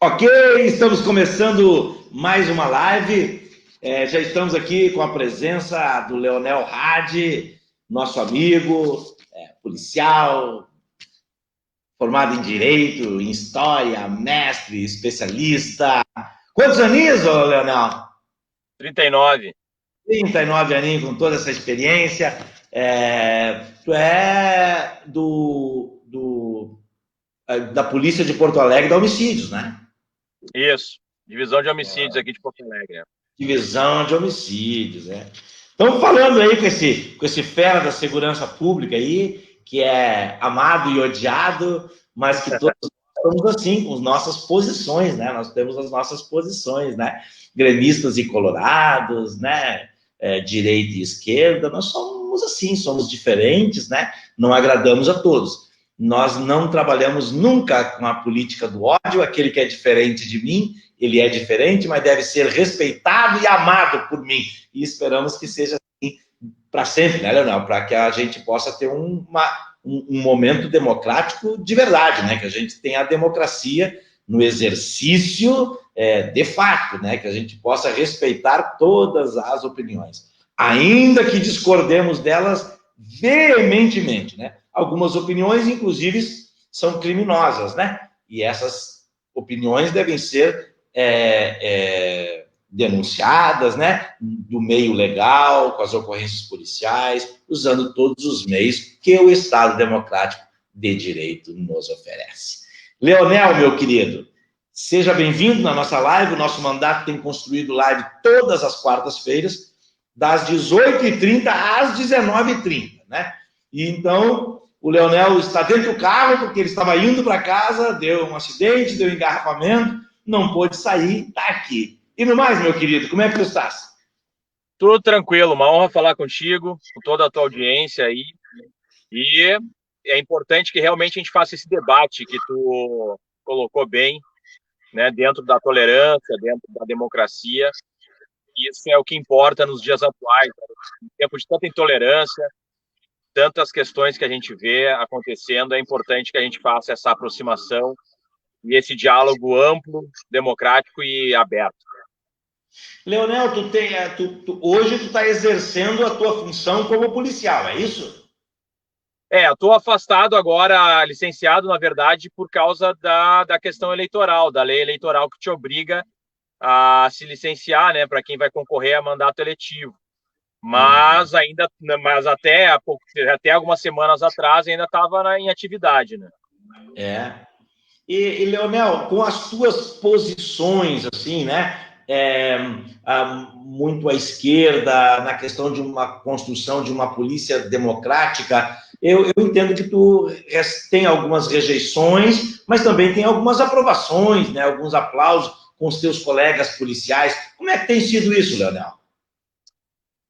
Ok, estamos começando mais uma live. Já estamos aqui com a presença do Leonel Hadi, nosso amigo, policial, formado em Direito, em História, mestre, especialista. Quantos aninhos, ô, Leonel? 39. 39 aninhos, com toda essa experiência. Tu é da Polícia de Porto Alegre, da Homicídios, né? Isso. Divisão de Homicídios aqui de Porto Alegre. Divisão de Homicídios, né? Estamos falando aí com esse fera da segurança pública aí, que é amado e odiado, mas que todos estamos assim, com as nossas posições, né? Nós temos as nossas posições, né? Gremistas e colorados, né? Direita e esquerda, nós somos assim, somos diferentes, né? Não agradamos a todos. Nós não trabalhamos nunca com a política do ódio, aquele que é diferente de mim, ele é diferente, mas deve ser respeitado e amado por mim. E esperamos que seja assim para sempre, né, Leonel? Para que a gente possa ter um momento democrático de verdade, né? Que a gente tenha a democracia no exercício de fato, né? Que a gente possa respeitar todas as opiniões, ainda que discordemos delas veementemente, né? Algumas opiniões, inclusive, são criminosas, né? E essas opiniões devem ser denunciadas, né? Do meio legal, com as ocorrências policiais, usando todos os meios que o Estado Democrático de Direito nos oferece. Leonel, meu querido, seja bem-vindo na nossa live. O nosso mandato tem construído live todas as quartas-feiras, das 18h30 às 19h30, né? E então, o Leonel está dentro do carro, porque ele estava indo para casa, deu um acidente, deu um engarrafamento, não pôde sair, está aqui. E no mais, meu querido, como é que tu estás? Tudo tranquilo, uma honra falar contigo, com toda a tua audiência aí. E é importante que realmente a gente faça esse debate que tu colocou bem, né, dentro da tolerância, dentro da democracia. Isso é o que importa nos dias atuais, né? Em tempo de tanta intolerância, tantas questões que a gente vê acontecendo, é importante que a gente faça essa aproximação e esse diálogo amplo, democrático e aberto. Leonel, hoje tu está exercendo a tua função como policial, é isso? Estou afastado agora, licenciado, na verdade, por causa da questão eleitoral, da lei eleitoral que te obriga a se licenciar, né, para quem vai concorrer a mandato eletivo. Mas até algumas semanas atrás ainda estava em atividade, né? E Leonel, com as tuas posições, assim, né? Muito à esquerda, na questão de uma construção de uma polícia democrática, eu entendo que tu tem algumas rejeições, mas também tem algumas aprovações, né? Alguns aplausos com os teus colegas policiais. Como é que tem sido isso, Leonel?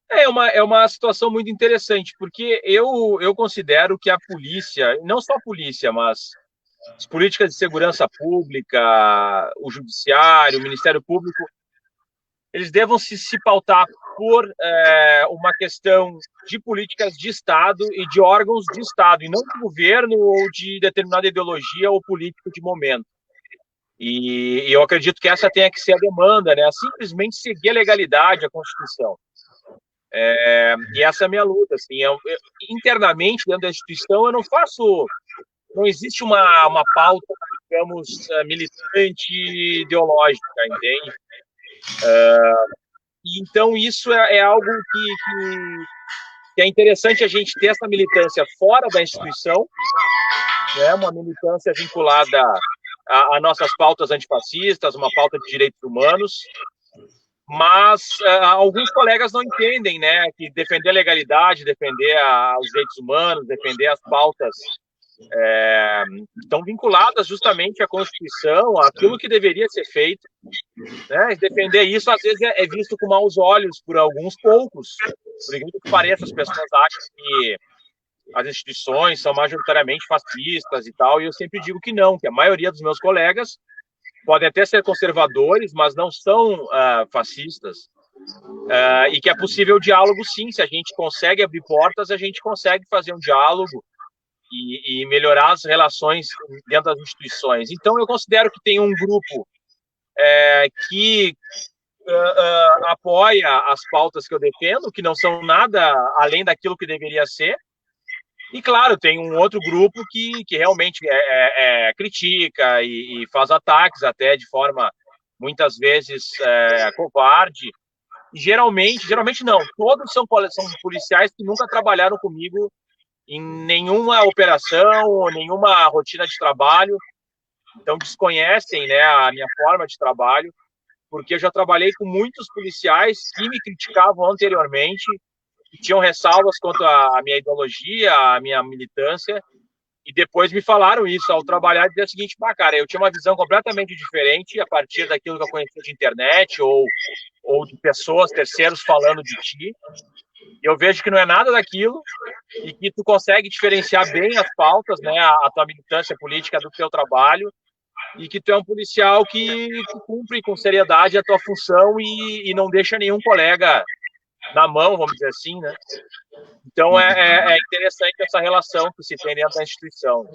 É uma situação muito interessante, porque eu considero que a polícia, não só a polícia, mas as políticas de segurança pública, o judiciário, o Ministério Público, eles devam se pautar por uma questão de políticas de Estado e de órgãos de Estado, e não de governo ou de determinada ideologia ou político de momento. E eu acredito que essa tenha que ser a demanda, né? Simplesmente seguir a legalidade, a Constituição. E essa é a minha luta. Assim, internamente, dentro da instituição, eu não existe uma pauta, digamos, militante ideológica, entende? Então, isso é algo que é interessante a gente ter essa militância fora da instituição, né? Uma militância vinculada a nossas pautas antifascistas, uma pauta de direitos humanos, mas alguns colegas não entendem, né, que defender a legalidade, defender os direitos humanos, defender as pautas estão vinculadas justamente à Constituição, àquilo que deveria ser feito, né? Defender isso, às vezes, é visto com maus olhos por alguns poucos. Por incrível que pareça, as pessoas acham que as instituições são majoritariamente fascistas e tal, e eu sempre digo que não, que a maioria dos meus colegas podem até ser conservadores, mas não são fascistas, e que é possível diálogo, sim. Se a gente consegue abrir portas, a gente consegue fazer um diálogo e melhorar as relações dentro das instituições. Então, eu considero que tem um grupo que apoia as pautas que eu defendo, que não são nada além daquilo que deveria ser. E, claro, tem um outro grupo que realmente critica e faz ataques até de forma, muitas vezes, covarde. E geralmente não, todos são policiais que nunca trabalharam comigo em nenhuma operação ou nenhuma rotina de trabalho, então desconhecem, né, a minha forma de trabalho, porque eu já trabalhei com muitos policiais que me criticavam anteriormente, que tinham ressalvas quanto à minha ideologia, à minha militância, e depois me falaram isso ao trabalhar, dizer o seguinte: cara, eu tinha uma visão completamente diferente a partir daquilo que eu conhecia de internet ou de pessoas, terceiros falando de ti. Eu vejo que não é nada daquilo e que tu consegue diferenciar bem as pautas, né, a tua militância política do teu trabalho, e que tu é um policial que cumpre com seriedade a tua função e não deixa nenhum colega na mão, vamos dizer assim, né? Então é interessante essa relação que se tem dentro da instituição.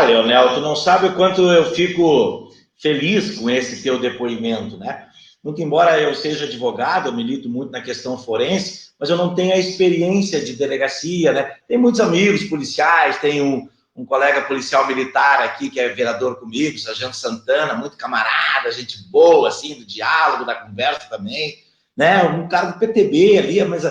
Leonel, tu não sabe o quanto eu fico feliz com esse teu depoimento, né? Muito embora eu seja advogado, eu milito muito na questão forense, mas eu não tenho a experiência de delegacia, né? Tem muitos amigos policiais, tem um colega policial militar aqui que é vereador comigo, Sargento Santana, muito camarada, gente boa, assim, do diálogo, da conversa também, né? Um cara do PTB ali, mas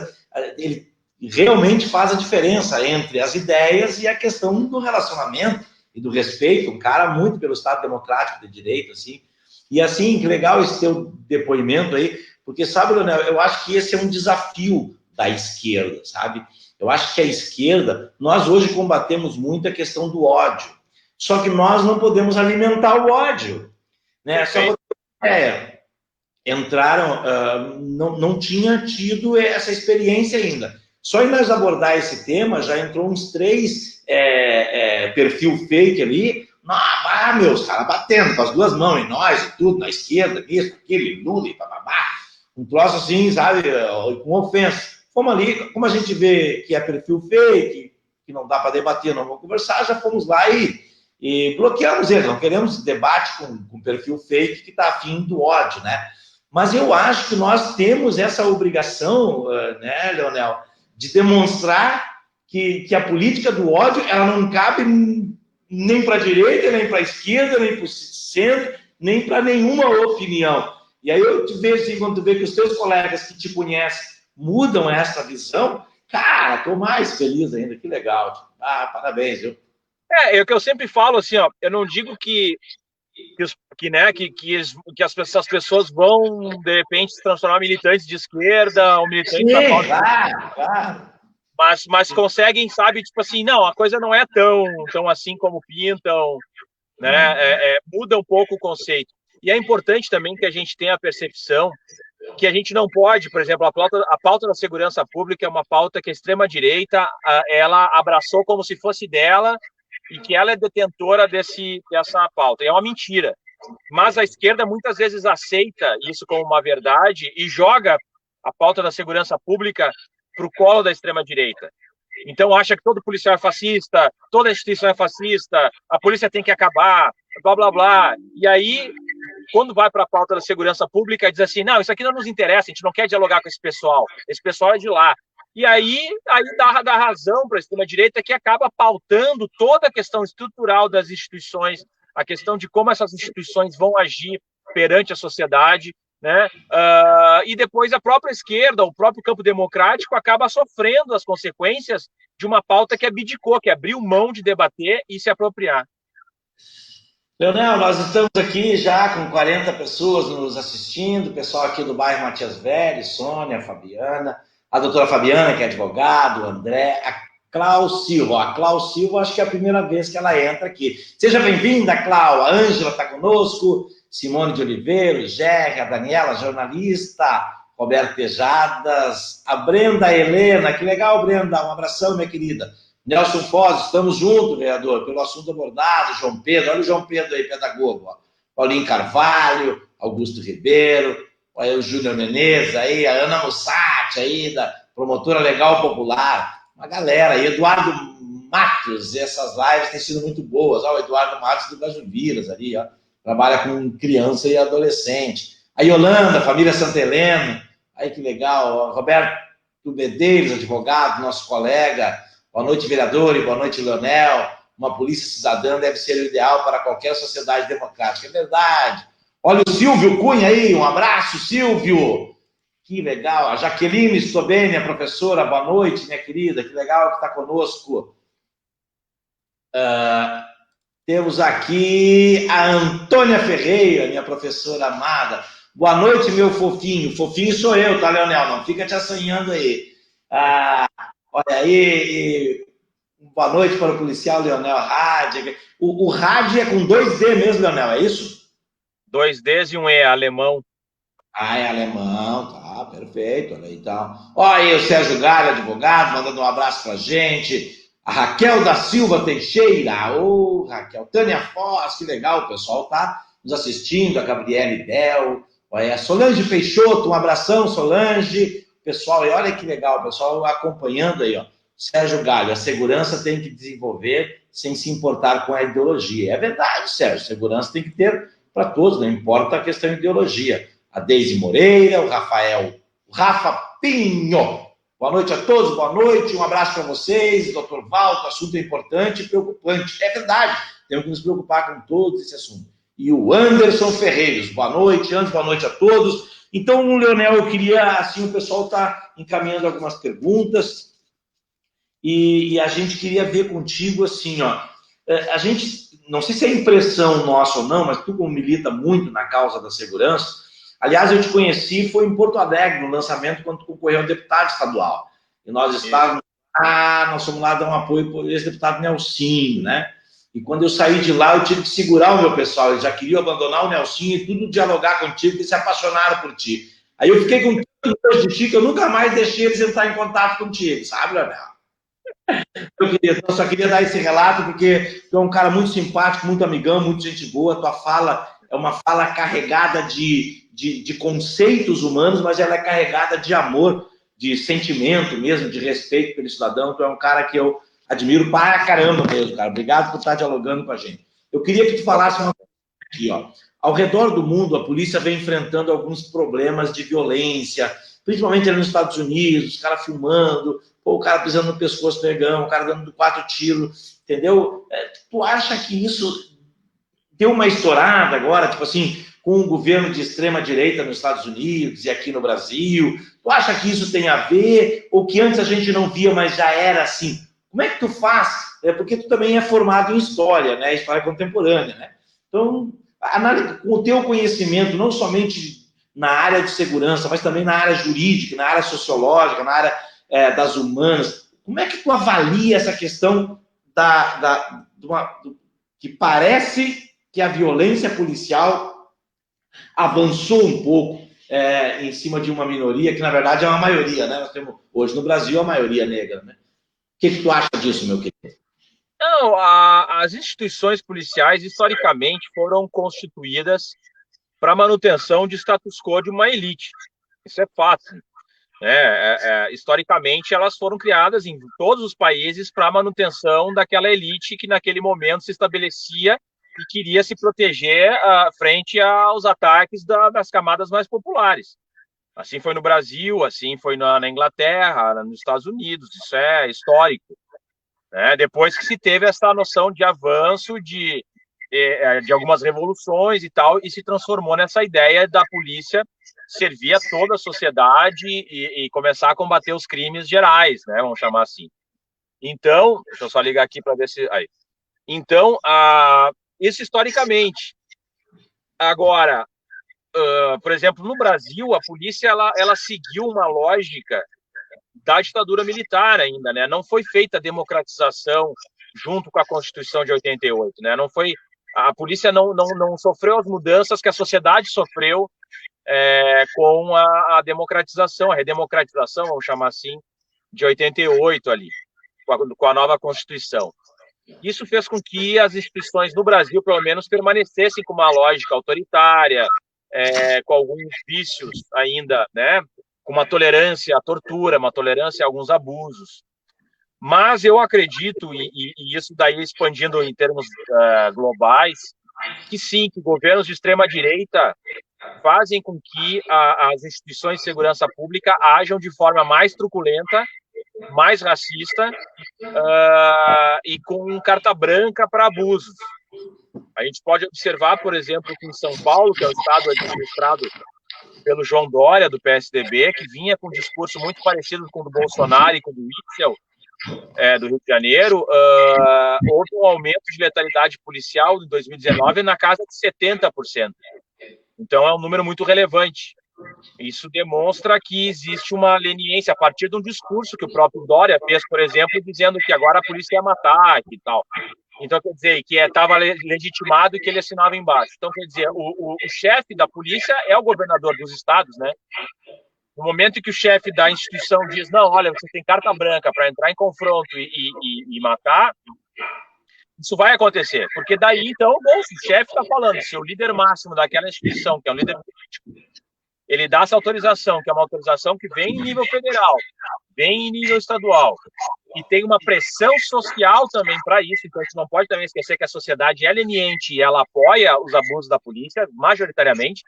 ele realmente faz a diferença entre as ideias e a questão do relacionamento e do respeito, um cara muito pelo Estado Democrático de Direito, assim. E assim, que legal esse teu depoimento aí, porque, sabe, Leonel, eu acho que esse é um desafio da esquerda, sabe? Eu acho que a esquerda, nós hoje combatemos muito a questão do ódio, só que nós não podemos alimentar o ódio, né? Só entraram, não tinha tido essa experiência ainda. Só em nós abordar esse tema, já entrou uns 3 perfil fake ali, meus caras batendo com as 2 mãos em nós e tudo, na esquerda, isso, aquilo, Lula e bababá. Um troço assim, sabe, com ofensa. Fomos ali, como a gente vê que é perfil fake, que não dá para debater, não vamos conversar, já fomos lá e bloqueamos eles. Não queremos debate com perfil fake que está afim do ódio, né? Mas eu acho que nós temos essa obrigação, né, Leonel, de demonstrar que a política do ódio, ela não cabe nem para a direita, nem para a esquerda, nem para o centro, nem para nenhuma opinião. E aí eu te vejo assim, quando tu vê que os teus colegas que te conhecem mudam essa visão, cara, estou mais feliz ainda, que legal. Parabéns, viu? É o que eu sempre falo, assim, ó, eu não digo que as pessoas vão, de repente, se transformar em militantes de esquerda ou militantes da pauta. Claro. Mas conseguem, sabe, tipo assim, não, a coisa não é tão assim como pintam, né? Muda um pouco o conceito. E é importante também que a gente tenha a percepção que a gente não pode, por exemplo, a pauta da segurança pública é uma pauta que a extrema-direita ela abraçou como se fosse dela e que ela é detentora dessa pauta. E é uma mentira. Mas a esquerda muitas vezes aceita isso como uma verdade e joga a pauta da segurança pública para o colo da extrema-direita. Então acha que todo policial é fascista, toda instituição é fascista, a polícia tem que acabar, blá, blá, blá. E aí, quando vai para a pauta da segurança pública, diz assim, não, isso aqui não nos interessa, a gente não quer dialogar com esse pessoal é de lá. E aí dá razão para a extrema-direita, que acaba pautando toda a questão estrutural das instituições, a questão de como essas instituições vão agir perante a sociedade, né? E depois a própria esquerda, o próprio campo democrático, acaba sofrendo as consequências de uma pauta que abdicou, que abriu mão de debater e se apropriar. Leonel, nós estamos aqui já com 40 pessoas nos assistindo, pessoal aqui do bairro Matias Velho, Sônia, Fabiana, a doutora Fabiana, que é advogado, o André, a Clau Silva. A Clau Silva, acho que é a primeira vez que ela entra aqui. Seja bem-vinda, Clau. A Ângela está conosco, Simone de Oliveira, o Gerry, a Daniela, jornalista, Roberto Tejadas, a Brenda Helena. Que legal, Brenda. Um abração, minha querida. Nelson Foz, estamos juntos, vereador, pelo assunto abordado. João Pedro, olha o João Pedro aí, pedagogo. Ó. Paulinho Carvalho, Augusto Ribeiro, olha o Júnior Menezes aí, a Ana Mussati aí, da Promotora Legal Popular. Uma galera aí, Eduardo Matos, essas lives têm sido muito boas. Olha o Eduardo Matos do Gajuviras ali, ó. trabalha com criança e adolescente. A Yolanda, família Santa Helena, aí que legal. Roberto Medeiros, advogado, nosso colega. Boa noite, vereador, e boa noite, Leonel. Uma polícia cidadã deve ser o ideal para qualquer sociedade democrática. É verdade. Olha o Silvio Cunha aí, um abraço, Silvio. Que legal. A Jaqueline Stobene, a professora, boa noite, minha querida. Que legal que está conosco. Temos aqui a Antônia Ferreira, minha professora amada. Boa noite, meu fofinho. Fofinho sou eu, tá, Leonel? Não fica te assanhando aí. Olha aí. Boa noite para o policial Leonel Hadi. O Hadi é com 2D mesmo, Leonel, é isso? 2Ds e um E, alemão. É alemão, tá, perfeito. Olha aí, então. Olha aí o Sérgio Galho, advogado, mandando um abraço pra gente. A Raquel da Silva Teixeira. Ô, Raquel. Tânia Foz, que legal, o pessoal tá nos assistindo. A Gabriele Bel. Olha, a Solange Peixoto, um abração, Solange. Pessoal, e olha que legal, o pessoal acompanhando aí, ó. Sérgio Galho, a segurança tem que desenvolver sem se importar com a ideologia. É verdade, Sérgio, segurança tem que ter para todos, não importa a questão de ideologia. A Deise Moreira, o Rafa Pinho. Boa noite a todos, boa noite, um abraço para vocês, doutor Valdo, assunto importante e preocupante. É verdade, temos que nos preocupar com todos esse assunto. E o Anderson Ferreiros, boa noite, Anderson, boa noite a todos. Então, Leonel, eu queria, assim, o pessoal está encaminhando algumas perguntas e a gente queria ver contigo, assim, ó, a gente, não sei se é impressão nossa ou não, mas tu como milita muito na causa da segurança, aliás, eu te conheci, foi em Porto Alegre, no lançamento, quando tu concorreu ao deputado estadual, e nós estávamos, nós fomos lá dar um apoio para esse deputado Nelsinho, né, e quando eu saí de lá, eu tive que segurar o meu pessoal, eles já queriam abandonar o Nelsinho e tudo dialogar contigo, porque se apaixonaram por ti. Aí eu fiquei com tanto gosto de ti que eu nunca mais deixei eles entrar em contato contigo, sabe, Leonel? Eu só queria dar esse relato porque tu é um cara muito simpático, muito amigão, muito gente boa. Tua fala é uma fala carregada de conceitos humanos, mas ela é carregada de amor, de sentimento mesmo, de respeito pelo cidadão. Tu é um cara que eu admiro para caramba mesmo, cara. Obrigado por estar dialogando com a gente. Eu queria que tu falasse uma coisa aqui, ó. Ao redor do mundo, a polícia vem enfrentando alguns problemas de violência, principalmente ali nos Estados Unidos, os caras filmando, o cara pisando no pescoço do negão, o cara dando 4 tiros, entendeu? Tu acha que isso deu uma estourada agora, tipo assim, com o governo de extrema-direita nos Estados Unidos e aqui no Brasil? Tu acha que isso tem a ver? Ou que antes a gente não via, mas já era assim? Como é que tu faz? Porque tu também é formado em história, né? História contemporânea, né? Então, com o teu conhecimento, não somente na área de segurança, mas também na área jurídica, na área sociológica, na área das humanas, como é que tu avalia essa questão que parece que a violência policial avançou um pouco em cima de uma minoria, que na verdade é uma maioria, né? Nós temos hoje no Brasil a maioria negra, né? O que tu acha disso, meu querido? Não, as instituições policiais, historicamente, foram constituídas para manutenção de status quo de uma elite. Isso é fato. Historicamente, elas foram criadas em todos os países para a manutenção daquela elite que, naquele momento, se estabelecia e queria se proteger frente aos ataques das camadas mais populares. Assim foi no Brasil, assim foi na Inglaterra, nos Estados Unidos. Isso é histórico. Depois que se teve essa noção de avanço de algumas revoluções e tal, e se transformou nessa ideia da polícia servir a toda a sociedade e começar a combater os crimes gerais, né? Vamos chamar assim. Então, deixa eu só ligar aqui para ver se... Aí. Então, isso historicamente. Agora, por exemplo, no Brasil, a polícia ela seguiu uma lógica da ditadura militar ainda, né? Não foi feita a democratização junto com a Constituição de 88, né? Não foi, a polícia não sofreu as mudanças que a sociedade sofreu com a democratização, a redemocratização, vamos chamar assim, de 88 ali, com a nova Constituição. Isso fez com que as instituições no Brasil, pelo menos, permanecessem com uma lógica autoritária, com alguns vícios ainda, né? Com uma tolerância à tortura, uma tolerância a alguns abusos. Mas eu acredito, e isso daí expandindo em termos globais, que sim, que governos de extrema-direita fazem com que as instituições de segurança pública ajam de forma mais truculenta, mais racista e com carta branca para abusos. A gente pode observar, por exemplo, que em São Paulo, que é o estado administrado pelo João Dória, do PSDB, que vinha com um discurso muito parecido com o do Bolsonaro e com o do Witzel, do Rio de Janeiro, houve um aumento de letalidade policial em 2019 na casa de 70%. Então, é um número muito relevante. Isso demonstra que existe uma leniência a partir de um discurso que o próprio Dória fez, por exemplo, dizendo que agora a polícia ia matar e tal. Então, quer dizer, que estava legitimado e que ele assinava embaixo. Então, quer dizer, o chefe da polícia é o governador dos estados, né? No momento em que o chefe da instituição diz, não, olha, você tem carta branca para entrar em confronto e matar, isso vai acontecer. Porque daí, então, bom, se o chefe está falando, se o líder máximo daquela instituição, que é o líder político, ele dá essa autorização, que é uma autorização que vem em nível federal, vem em nível estadual, e tem uma pressão social também para isso, então a gente não pode também esquecer que a sociedade é leniente e ela apoia os abusos da polícia, majoritariamente,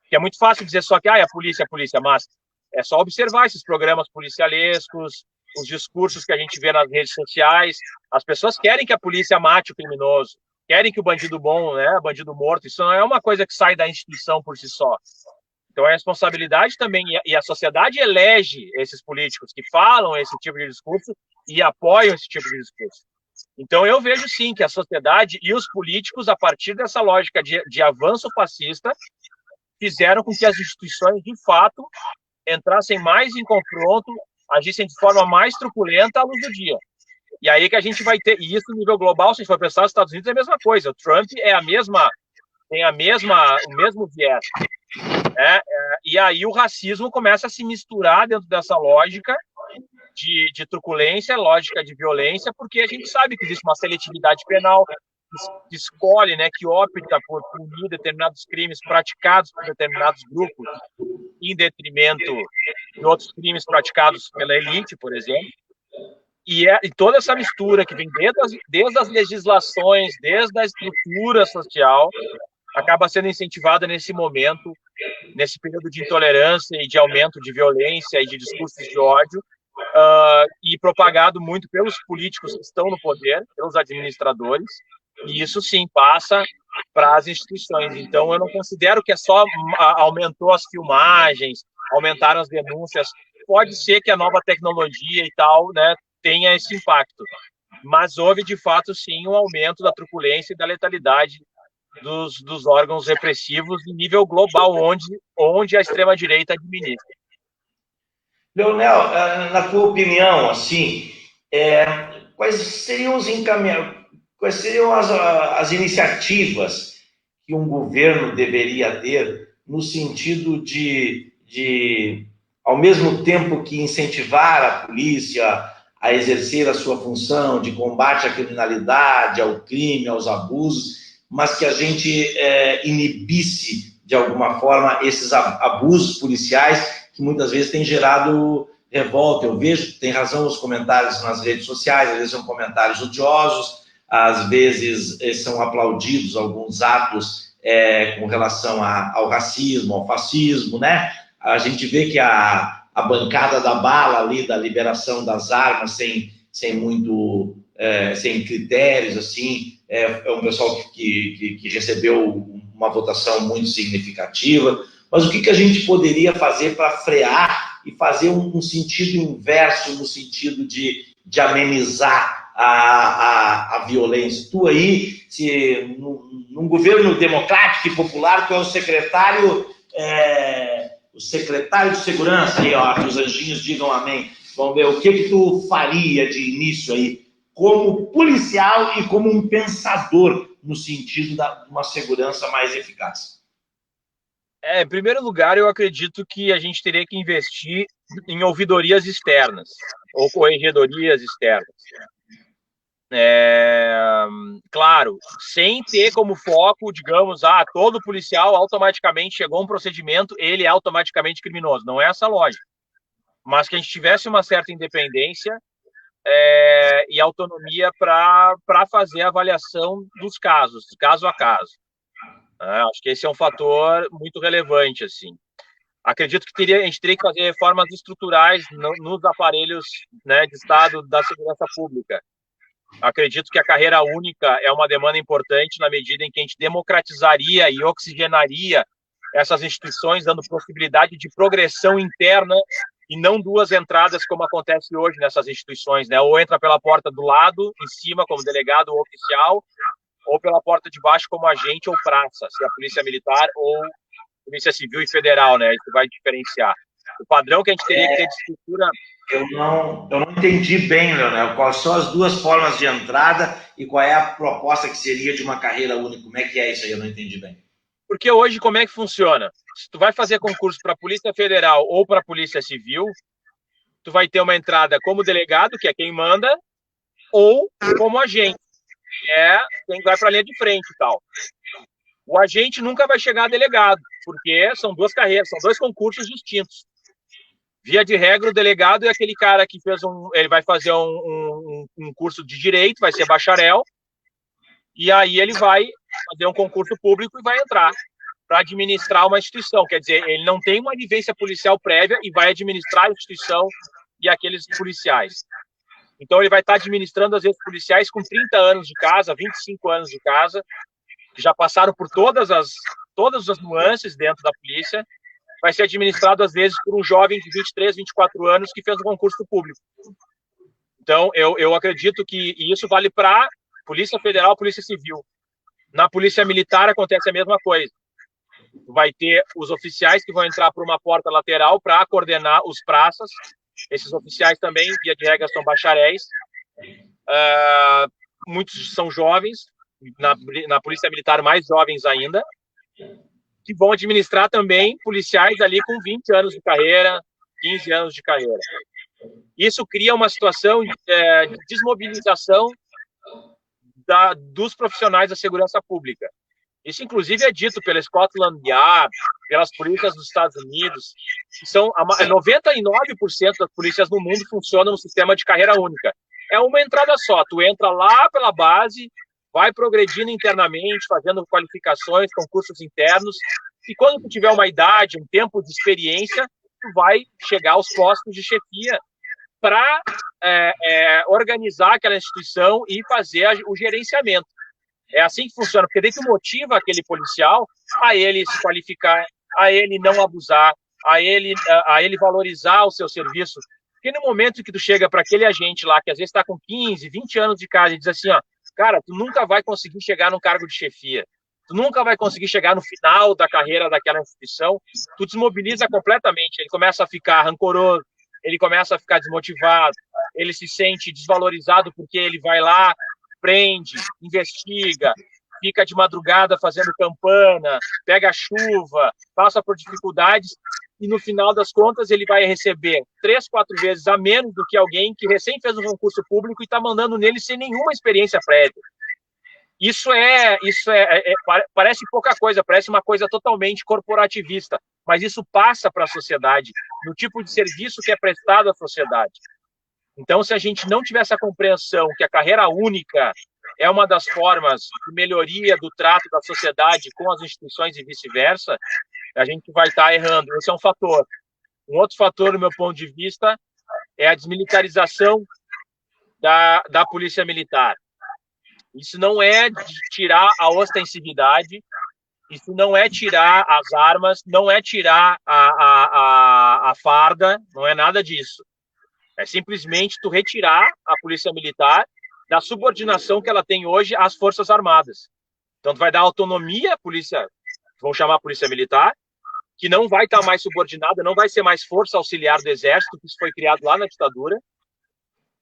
que é muito fácil dizer só que a polícia, mas é só observar esses programas policialescos, os discursos que a gente vê nas redes sociais, as pessoas querem que a polícia mate o criminoso, querem que o bandido bom, né, bandido morto, isso não é uma coisa que sai da instituição por si só. Então, é responsabilidade também, e a sociedade elege esses políticos que falam esse tipo de discurso e apoiam esse tipo de discurso. Então, eu vejo, sim, que a sociedade e os políticos, a partir dessa lógica de avanço fascista, fizeram com que as instituições, de fato, entrassem mais em confronto, agissem de forma mais truculenta à luz do dia. E aí que a gente vai ter, e isso no nível global, se a gente for pensar, os Estados Unidos é a mesma coisa. O Trump tem o mesmo viés. E aí o racismo começa a se misturar dentro dessa lógica de truculência, lógica de violência, porque a gente sabe que existe uma seletividade penal que escolhe, né, que opta por punir determinados crimes praticados por determinados grupos em detrimento de outros crimes praticados pela elite, por exemplo. E toda essa mistura que vem desde as legislações, desde a estrutura social, acaba sendo incentivada nesse momento, nesse período de intolerância e de aumento de violência e de discursos de ódio, e propagado muito pelos políticos que estão no poder, pelos administradores, e isso sim passa para as instituições. Então eu não considero que é só aumentou as filmagens, aumentaram as denúncias, pode ser que a nova tecnologia e tal, né, tenha esse impacto, mas houve de fato sim um aumento da truculência e da letalidade dos órgãos repressivos em nível global, onde a extrema-direita administra. Leonel, na tua opinião, assim, quais seriam quais seriam as iniciativas que um governo deveria ter no sentido de, ao mesmo tempo que incentivar a polícia a exercer a sua função de combate à criminalidade, ao crime, aos abusos, mas que a gente inibisse, de alguma forma, esses abusos policiais que muitas vezes têm gerado revolta. Eu vejo, tem razão, os comentários nas redes sociais, às vezes são comentários odiosos, às vezes são aplaudidos alguns atos com relação ao racismo, ao fascismo, né? A gente vê que a bancada da bala ali, da liberação das armas sem critérios, assim, é um pessoal que recebeu uma votação muito significativa. Mas o que a gente poderia fazer para frear e fazer um sentido inverso, no sentido de amenizar a violência? Tu aí, num governo democrático e popular, tu é o secretário de segurança, aí, ó, que os anjinhos digam amém. Vamos ver, o que tu faria de início aí, como policial e como um pensador, no sentido de uma segurança mais eficaz? Em primeiro lugar, eu acredito que a gente teria que investir em ouvidorias externas, ou corregedorias externas. Claro, sem ter como foco, digamos, todo policial automaticamente chegou um procedimento, ele é automaticamente criminoso. Não é essa a lógica. Mas que a gente tivesse uma certa independência e autonomia para fazer a avaliação dos casos, caso a caso. Acho que esse é um fator muito relevante, assim. Acredito que a gente teria que fazer reformas estruturais nos aparelhos, né, de Estado da segurança pública. Acredito que a carreira única é uma demanda importante na medida em que a gente democratizaria e oxigenaria essas instituições, dando possibilidade de progressão interna e não duas entradas, como acontece hoje nessas instituições, né? Ou entra pela porta do lado, em cima, como delegado ou oficial, ou pela porta de baixo, como agente ou praça, se é a polícia militar ou polícia civil e federal, né? Isso vai diferenciar. O padrão que a gente teria que ter de estrutura... Eu não entendi bem, Leonel, quais são as duas formas de entrada e qual é a proposta que seria de uma carreira única. Como é que é isso aí? Eu não entendi bem. Porque hoje, como é que funciona? Se tu vai fazer concurso para a Polícia Federal ou para a Polícia Civil, tu vai ter uma entrada como delegado, que é quem manda, ou como agente, que é quem vai para a linha de frente e tal. O agente nunca vai chegar a delegado, porque são duas carreiras, são dois concursos distintos. Via de regra, o delegado é aquele cara que ele vai fazer um curso de direito, vai ser bacharel, e aí ele vai fazer um concurso público e vai entrar para administrar uma instituição. Quer dizer, ele não tem uma vivência policial prévia e vai administrar a instituição e aqueles policiais. Então, ele vai estar administrando, às vezes, policiais com 30 anos de casa, 25 anos de casa, que já passaram por todas as nuances dentro da polícia. Vai ser administrado, às vezes, por um jovem de 23, 24 anos que fez um concurso público. Então, eu acredito que isso vale para Polícia Federal, Polícia Civil. Na Polícia Militar acontece a mesma coisa. Vai ter os oficiais que vão entrar por uma porta lateral para coordenar os praças. Esses oficiais também, via de regra, são bacharéis. Muitos são jovens, na Polícia Militar mais jovens ainda, que vão administrar também policiais ali com 20 anos de carreira, 15 anos de carreira. Isso cria uma situação de desmobilização dos profissionais da segurança pública. Isso, inclusive, é dito pela Scotland Yard, pelas polícias dos Estados Unidos. 99% das polícias no mundo funcionam no sistema de carreira única. É uma entrada só. Tu entra lá pela base, vai progredindo internamente, fazendo qualificações, concursos internos, e quando tu tiver uma idade, um tempo de experiência, tu vai chegar aos postos de chefia para organizar aquela instituição e fazer o gerenciamento. É assim que funciona, porque daí tu motiva aquele policial a ele se qualificar, a ele não abusar, a ele valorizar o seu serviço. Porque no momento que tu chega para aquele agente lá, que às vezes está com 15, 20 anos de casa, e diz assim, ó, cara, tu nunca vai conseguir chegar num cargo de chefia, tu nunca vai conseguir chegar no final da carreira daquela instituição, tu desmobiliza completamente, ele começa a ficar rancoroso, ele começa a ficar desmotivado, ele se sente desvalorizado porque ele vai lá, prende, investiga, fica de madrugada fazendo campana, pega chuva, passa por dificuldades e no final das contas ele vai receber 3, 4 vezes a menos do que alguém que recém fez um concurso público e está mandando nele sem nenhuma experiência prévia. Isso parece pouca coisa, parece uma coisa totalmente corporativista, mas isso passa para a sociedade, no tipo de serviço que é prestado à sociedade. Então, se a gente não tiver essa compreensão que a carreira única é uma das formas de melhoria do trato da sociedade com as instituições e vice-versa, a gente vai estar errando. Esse é um fator. Um outro fator, do meu ponto de vista, é a desmilitarização da polícia militar. Isso não é de tirar a ostensividade, isso não é tirar as armas, não é tirar a farda, não é nada disso. É simplesmente tu retirar a polícia militar da subordinação que ela tem hoje às Forças Armadas. Então, tu vai dar autonomia à polícia, vão chamar a polícia militar, que não vai estar mais subordinada, não vai ser mais força auxiliar do Exército, que isso foi criado lá na ditadura,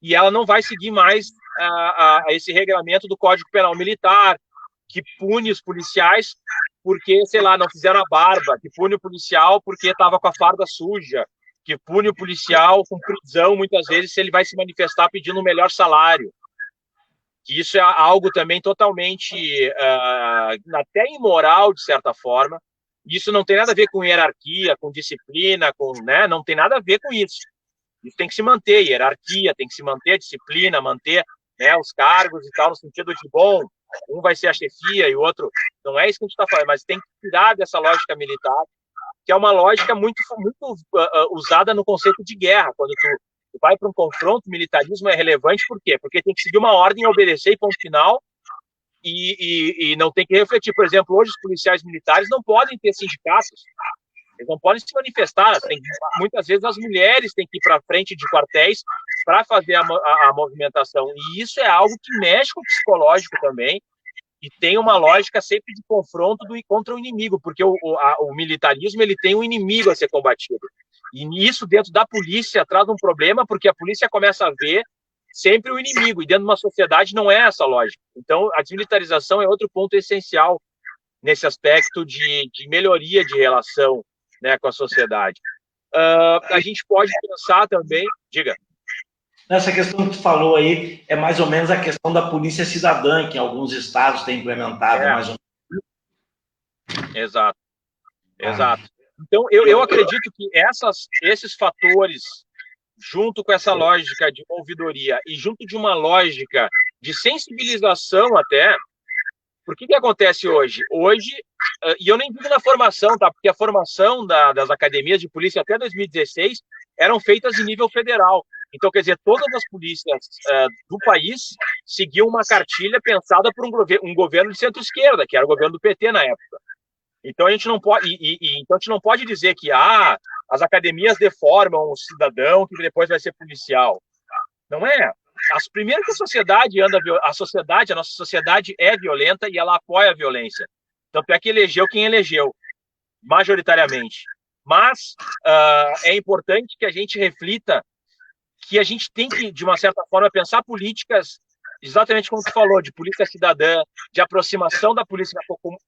e ela não vai seguir mais esse regramento do Código Penal Militar, que pune os policiais porque, sei lá, não fizeram a barba, que pune o policial porque estava com a farda suja, que pune o policial com prisão, muitas vezes, se ele vai se manifestar pedindo um melhor salário. Que isso é algo também totalmente, até imoral, de certa forma. Isso não tem nada a ver com hierarquia, com disciplina, né? Não tem nada a ver com isso. Isso tem que se manter, hierarquia, tem que se manter a disciplina, manter, né, os cargos e tal, no sentido de, bom, um vai ser a chefia e o outro... Não é isso que a gente está falando, mas tem que tirar dessa lógica militar, que é uma lógica muito usada no conceito de guerra. Quando tu vai para um confronto, o militarismo é relevante, por quê? Porque tem que seguir uma ordem, obedecer e ponto final, e não tem que refletir. Por exemplo, hoje os policiais militares não podem ter sindicatos, eles não podem se manifestar. Muitas vezes as mulheres têm que ir para frente de quartéis para fazer a movimentação. E isso é algo que mexe com o psicológico também, e tem uma lógica sempre de confronto contra o inimigo, porque o militarismo ele tem um inimigo a ser combatido. E isso dentro da polícia traz um problema, porque a polícia começa a ver sempre o inimigo, e dentro de uma sociedade não é essa lógica. Então, a desmilitarização é outro ponto essencial nesse aspecto de melhoria de relação, né, com a sociedade. A gente pode pensar também... Diga. Essa questão que tu falou aí é mais ou menos a questão da polícia cidadã, que alguns estados têm implementado. Mais ou menos. Exato. Exato. Então, eu acredito que esses fatores, junto com essa lógica de ouvidoria e junto de uma lógica de sensibilização até... Porque que acontece hoje? Hoje, e eu nem digo na formação, tá? Porque a formação das academias de polícia até 2016 eram feitas em nível federal. Então, quer dizer, todas as polícias do país seguiam uma cartilha pensada por um governo de centro-esquerda, que era o governo do PT na época. Então, a gente não pode, então, a gente não pode dizer que as academias deformam o cidadão que depois vai ser policial. Não é. Primeiro que a nossa sociedade é violenta e ela apoia a violência. Tanto é que elegeu quem elegeu, majoritariamente. Mas é importante que a gente reflita que a gente tem que, de uma certa forma, pensar políticas, exatamente como tu falou, de polícia cidadã, de aproximação da polícia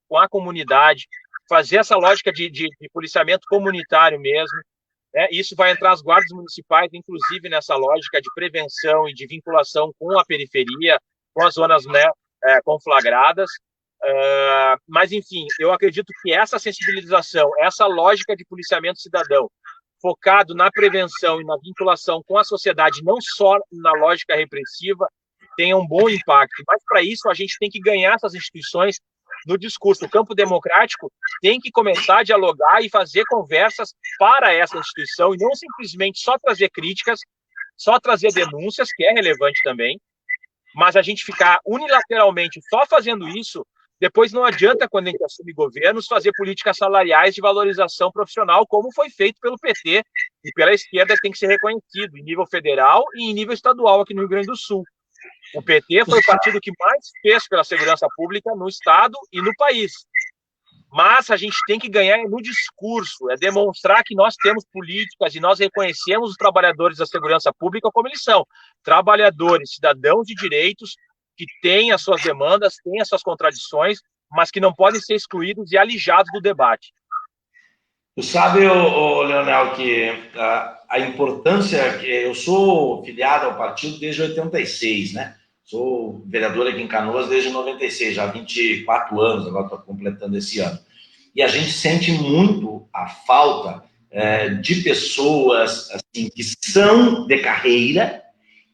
com a comunidade, fazer essa lógica de policiamento comunitário mesmo. Isso vai entrar as guardas municipais, inclusive nessa lógica de prevenção e de vinculação com a periferia, com as zonas, né, conflagradas. Mas, enfim, eu acredito que essa sensibilização, essa lógica de policiamento cidadão, focado na prevenção e na vinculação com a sociedade, não só na lógica repressiva, tenha um bom impacto. Mas, para isso, a gente tem que ganhar essas instituições no discurso. O campo democrático tem que começar a dialogar e fazer conversas para essa instituição, e não simplesmente só trazer críticas, só trazer denúncias, que é relevante também, mas a gente ficar unilateralmente só fazendo isso, depois não adianta, quando a gente assume governos, fazer políticas salariais de valorização profissional, como foi feito pelo PT e pela esquerda, que tem que ser reconhecido em nível federal e em nível estadual aqui no Rio Grande do Sul. O PT foi o partido que mais fez pela segurança pública no Estado e no país. Mas a gente tem que ganhar no discurso, demonstrar que nós temos políticas e nós reconhecemos os trabalhadores da segurança pública como eles são. Trabalhadores, cidadãos de direitos, que têm as suas demandas, têm as suas contradições, mas que não podem ser excluídos e alijados do debate. Tu sabe, Leonel, que a importância... Eu sou filiado ao partido desde 86, né? Sou vereador aqui em Canoas desde 96, já há 24 anos, agora estou completando esse ano. E a gente sente muito a falta de pessoas assim, que são de carreira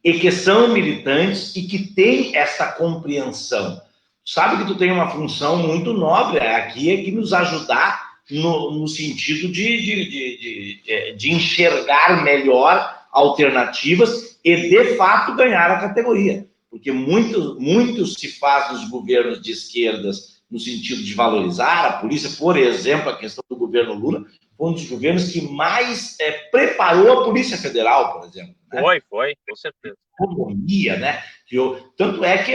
e que são militantes e que têm essa compreensão. Sabe que tu tem uma função muito nobre aqui, é que nos ajudar no sentido de enxergar melhor alternativas e, de fato, ganhar a categoria. Porque muito se faz nos governos de esquerdas no sentido de valorizar a polícia. Por exemplo, a questão do governo Lula foi um dos governos que mais preparou a Polícia Federal, por exemplo. Né? Foi, com certeza. Economia, né? Tanto é que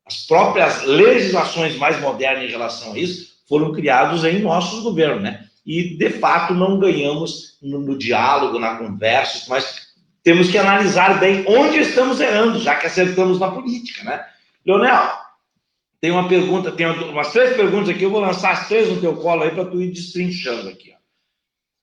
as próprias legislações mais modernas em relação a isso foram criadas em nossos governos, né? E, de fato, não ganhamos no diálogo, na conversa, mas temos que analisar bem onde estamos errando, já que acertamos na política, né? Leonel, tem uma pergunta, tem umas 3 perguntas aqui, eu vou lançar as 3 no teu colo aí para tu ir destrinchando aqui. Ó.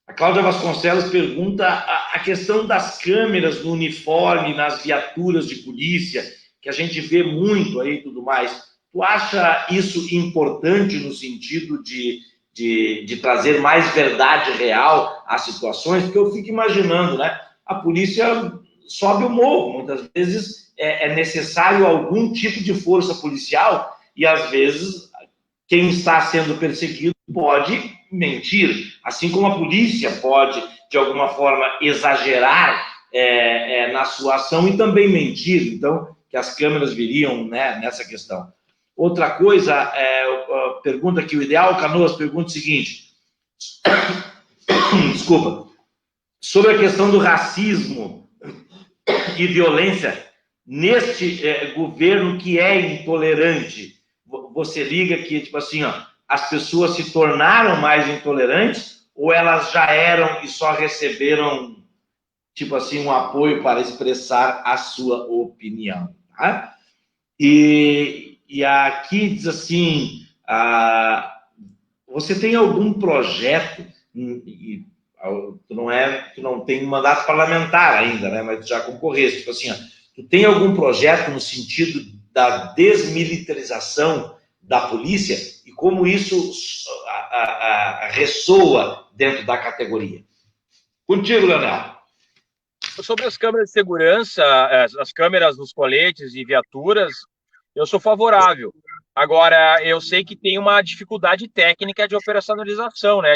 A Cláudia Vasconcelos pergunta a questão das câmeras no uniforme, nas viaturas de polícia, que a gente vê muito aí e tudo mais. Tu acha isso importante no sentido de trazer mais verdade real às situações? Porque eu fico imaginando, né? A polícia sobe o morro. Muitas vezes é necessário algum tipo de força policial e, às vezes, quem está sendo perseguido pode mentir, assim como a polícia pode, de alguma forma, exagerar na sua ação e também mentir. Então, que as câmeras viriam, né, nessa questão. Outra coisa, pergunta que o Ideal Canoas pergunta o seguinte, desculpa, sobre a questão do racismo e violência neste governo que é intolerante. Você liga que, tipo assim, ó, as pessoas se tornaram mais intolerantes ou elas já eram e só receberam, tipo assim, um apoio para expressar a sua opinião, tá? E aqui diz assim, você tem algum projeto, tu não tem mandato parlamentar ainda, né? Mas tu já concorreste, tipo assim, ó, tu tem algum projeto no sentido da desmilitarização da polícia e como isso ressoa dentro da categoria? Contigo, Leonel. Sobre as câmeras de segurança, as câmeras nos coletes e viaturas, eu sou favorável. Agora, eu sei que tem uma dificuldade técnica de operacionalização, né?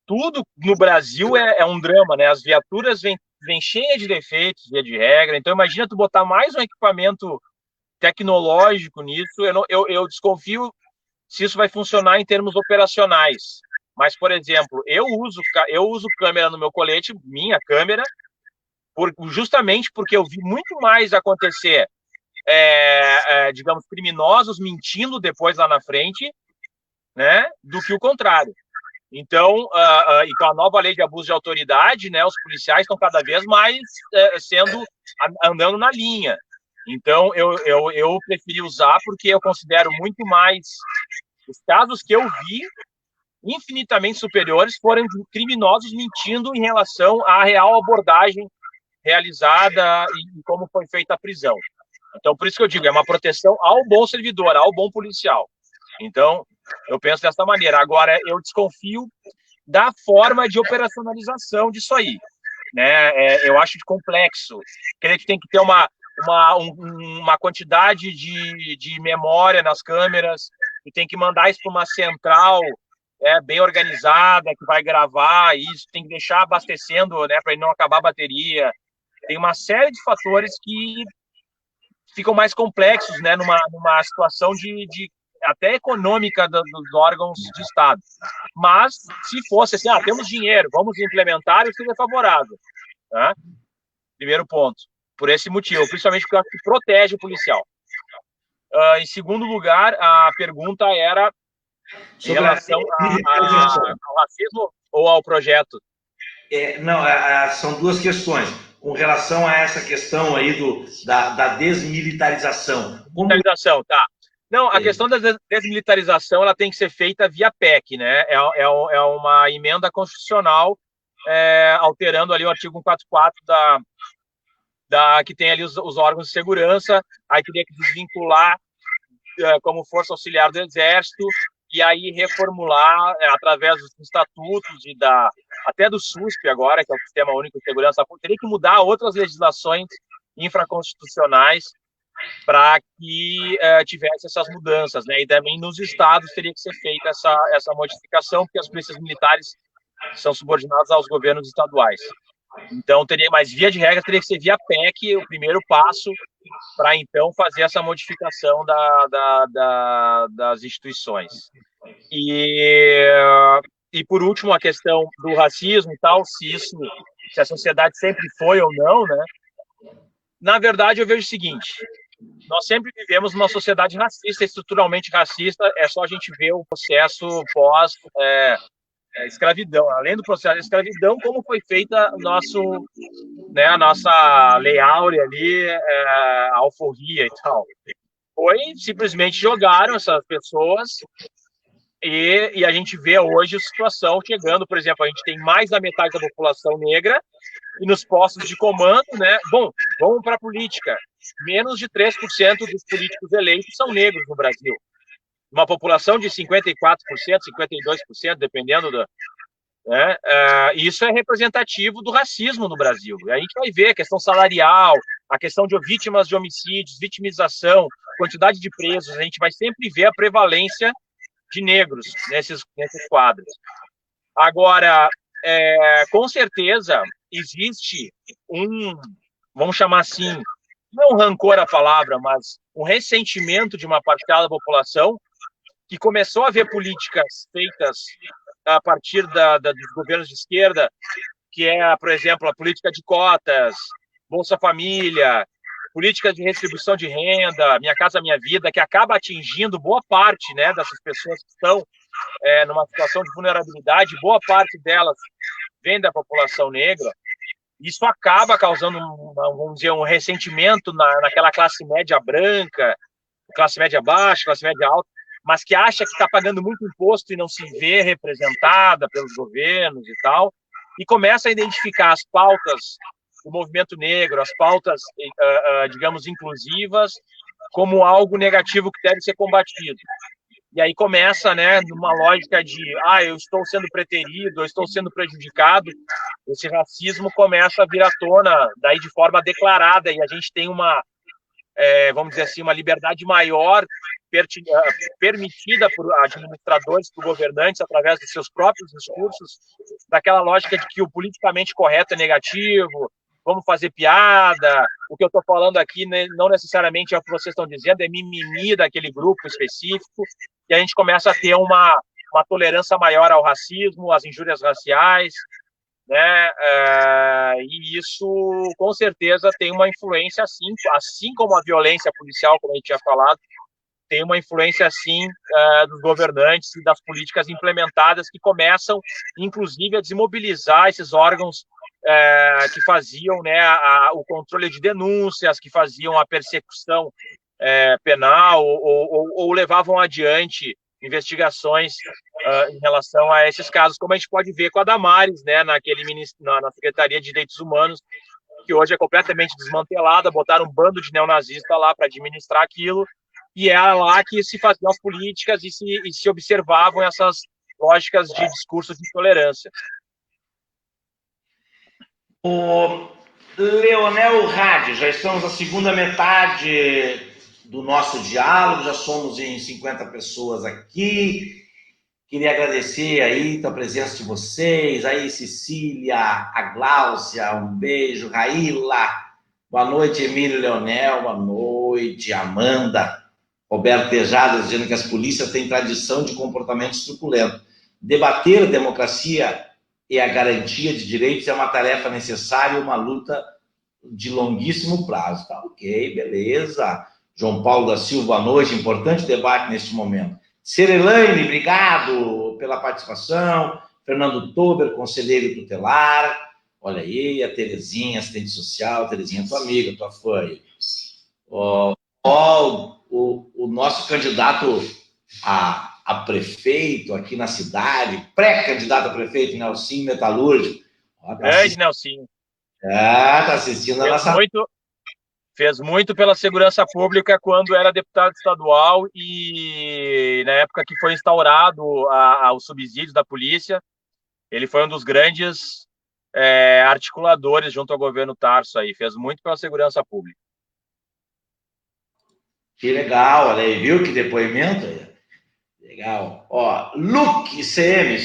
Tudo no Brasil é um drama, né? As viaturas vêm cheias de defeitos, via de regra. Então, imagina tu botar mais um equipamento tecnológico nisso. Eu desconfio se isso vai funcionar em termos operacionais. Mas, por exemplo, eu uso câmera no meu colete, minha câmera, justamente porque eu vi muito mais acontecer, digamos, criminosos mentindo depois lá na frente, né, do que o contrário. Então, e com a nova lei de abuso de autoridade, né, os policiais estão cada vez mais andando na linha. Então, eu preferi usar porque eu considero muito mais os casos que eu vi infinitamente superiores foram de criminosos mentindo em relação à real abordagem realizada e como foi feita a prisão. Então, por isso que eu digo, é uma proteção ao bom servidor, ao bom policial. Então, eu penso dessa maneira. Agora, eu desconfio da forma de operacionalização disso aí, né? Eu acho complexo. Creio que tem que ter uma quantidade de memória nas câmeras, e tem que mandar isso para uma central bem organizada, que vai gravar isso, tem que deixar abastecendo, né, para ele não acabar a bateria. Tem uma série de fatores que ficam mais complexos, né, numa situação de até econômica dos órgãos de Estado. Mas, se fosse assim, temos dinheiro, vamos implementar, eu seria favorável. Tá? Primeiro ponto. Por esse motivo, principalmente porque protege o policial. Em segundo lugar, a pergunta era em relação ao racismo ou ao projeto? Não, são duas questões. Com relação a essa questão aí da desmilitarização. Desmilitarização, tá. Não, a questão da desmilitarização ela tem que ser feita via PEC, né? É uma emenda constitucional alterando ali o artigo 144 que tem ali os órgãos de segurança, aí teria que desvincular como força auxiliar do Exército e aí reformular através dos estatutos e até do SUSP agora, que é o Sistema Único de Segurança Pública, teria que mudar outras legislações infraconstitucionais para que tivesse essas mudanças, né? E também nos estados teria que ser feita essa modificação, porque as polícias militares são subordinadas aos governos estaduais. Então, mas via de regra, teria que ser via PEC o primeiro passo para, então, fazer essa modificação das instituições. E, por último, a questão do racismo e tal, se a sociedade sempre foi ou não, né? Na verdade, eu vejo o seguinte, nós sempre vivemos numa sociedade racista, estruturalmente racista, é só a gente ver o processo pós escravidão, além do processo de escravidão, como foi feita a nossa lei áurea ali, a alforria e tal. Simplesmente jogaram essas pessoas e a gente vê hoje a situação chegando, por exemplo, a gente tem mais da metade da população negra e nos postos de comando, né? Bom, vamos para a política. Menos de 3% dos políticos eleitos são negros no Brasil. Uma população de 54%, 52%, dependendo né? Isso é representativo do racismo no Brasil. E aí a gente vai ver a questão salarial, a questão de vítimas de homicídios, vitimização, quantidade de presos, a gente vai sempre ver a prevalência de negros nesses quadros. Agora, com certeza, existe vamos chamar assim, não rancor a palavra, mas um ressentimento de uma parcela da população que começou a ver políticas feitas a partir dos governos de esquerda, que é, por exemplo, a política de cotas, Bolsa Família, políticas de redistribuição de renda, Minha Casa Minha Vida, que acaba atingindo boa parte, né, dessas pessoas que estão numa situação de vulnerabilidade, boa parte delas vem da população negra. Isso acaba causando, vamos dizer, um ressentimento naquela classe média branca, classe média baixa, classe média alta, mas que acha que está pagando muito imposto e não se vê representada pelos governos e tal, e começa a identificar as pautas do movimento negro, as pautas, digamos, inclusivas, como algo negativo que deve ser combatido. E aí começa, né, numa lógica de, eu estou sendo preterido, eu estou sendo prejudicado. Esse racismo começa a vir à tona, daí de forma declarada, e a gente tem vamos dizer assim, uma liberdade maior permitida por administradores, por governantes, através dos seus próprios discursos, daquela lógica de que o politicamente correto é negativo, vamos fazer piada, o que eu estou falando aqui não necessariamente é o que vocês estão dizendo, é mimimi daquele grupo específico, e a gente começa a ter uma tolerância maior ao racismo, às injúrias raciais, né? E isso, com certeza, tem uma influência, assim como a violência policial, como a gente tinha falado, tem uma influência, sim, dos governantes e das políticas implementadas que começam, inclusive, a desmobilizar esses órgãos que faziam, né, o controle de denúncias, que faziam a persecução penal ou levavam adiante investigações em relação a esses casos, como a gente pode ver com a Damares, né, na Secretaria de Direitos Humanos, que hoje é completamente desmantelada, botaram um bando de neonazistas lá para administrar aquilo, e é lá que se faziam as políticas e se observavam essas lógicas de discurso de intolerância. O Leonel Rádio, já estamos na segunda metade do nosso diálogo, já somos em 50 pessoas aqui. Queria agradecer aí a presença de vocês, aí Cecília, a Gláucia, um beijo, Raíla, boa noite, Emílio Leonel, boa noite, Amanda, Roberto Tejada, dizendo que as polícias têm tradição de comportamento truculento. Debater a democracia e a garantia de direitos é uma tarefa necessária e uma luta de longuíssimo prazo. Tá ok, beleza. João Paulo da Silva, boa noite, importante debate neste momento. Serelaine, obrigado pela participação. Fernando Tober, conselheiro tutelar. Olha aí, a Terezinha, assistente social. Terezinha, tua amiga, tua fã. O nosso candidato a prefeito aqui na cidade, pré-candidato a prefeito, Nelsinho Metalúrgico. Grande Nelsinho. Tá assistindo a nossa... Fez muito pela segurança pública quando era deputado estadual e na época que foi instaurado os subsídios da polícia, ele foi um dos grandes articuladores junto ao governo Tarso aí, fez muito pela segurança pública. Que legal, olha aí, viu que depoimento aí? Legal. Luke ICM,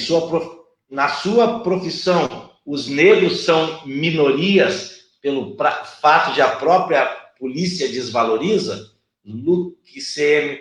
na sua profissão, os negros são minorias pelo fato de a própria polícia desvaloriza? Luke ICM,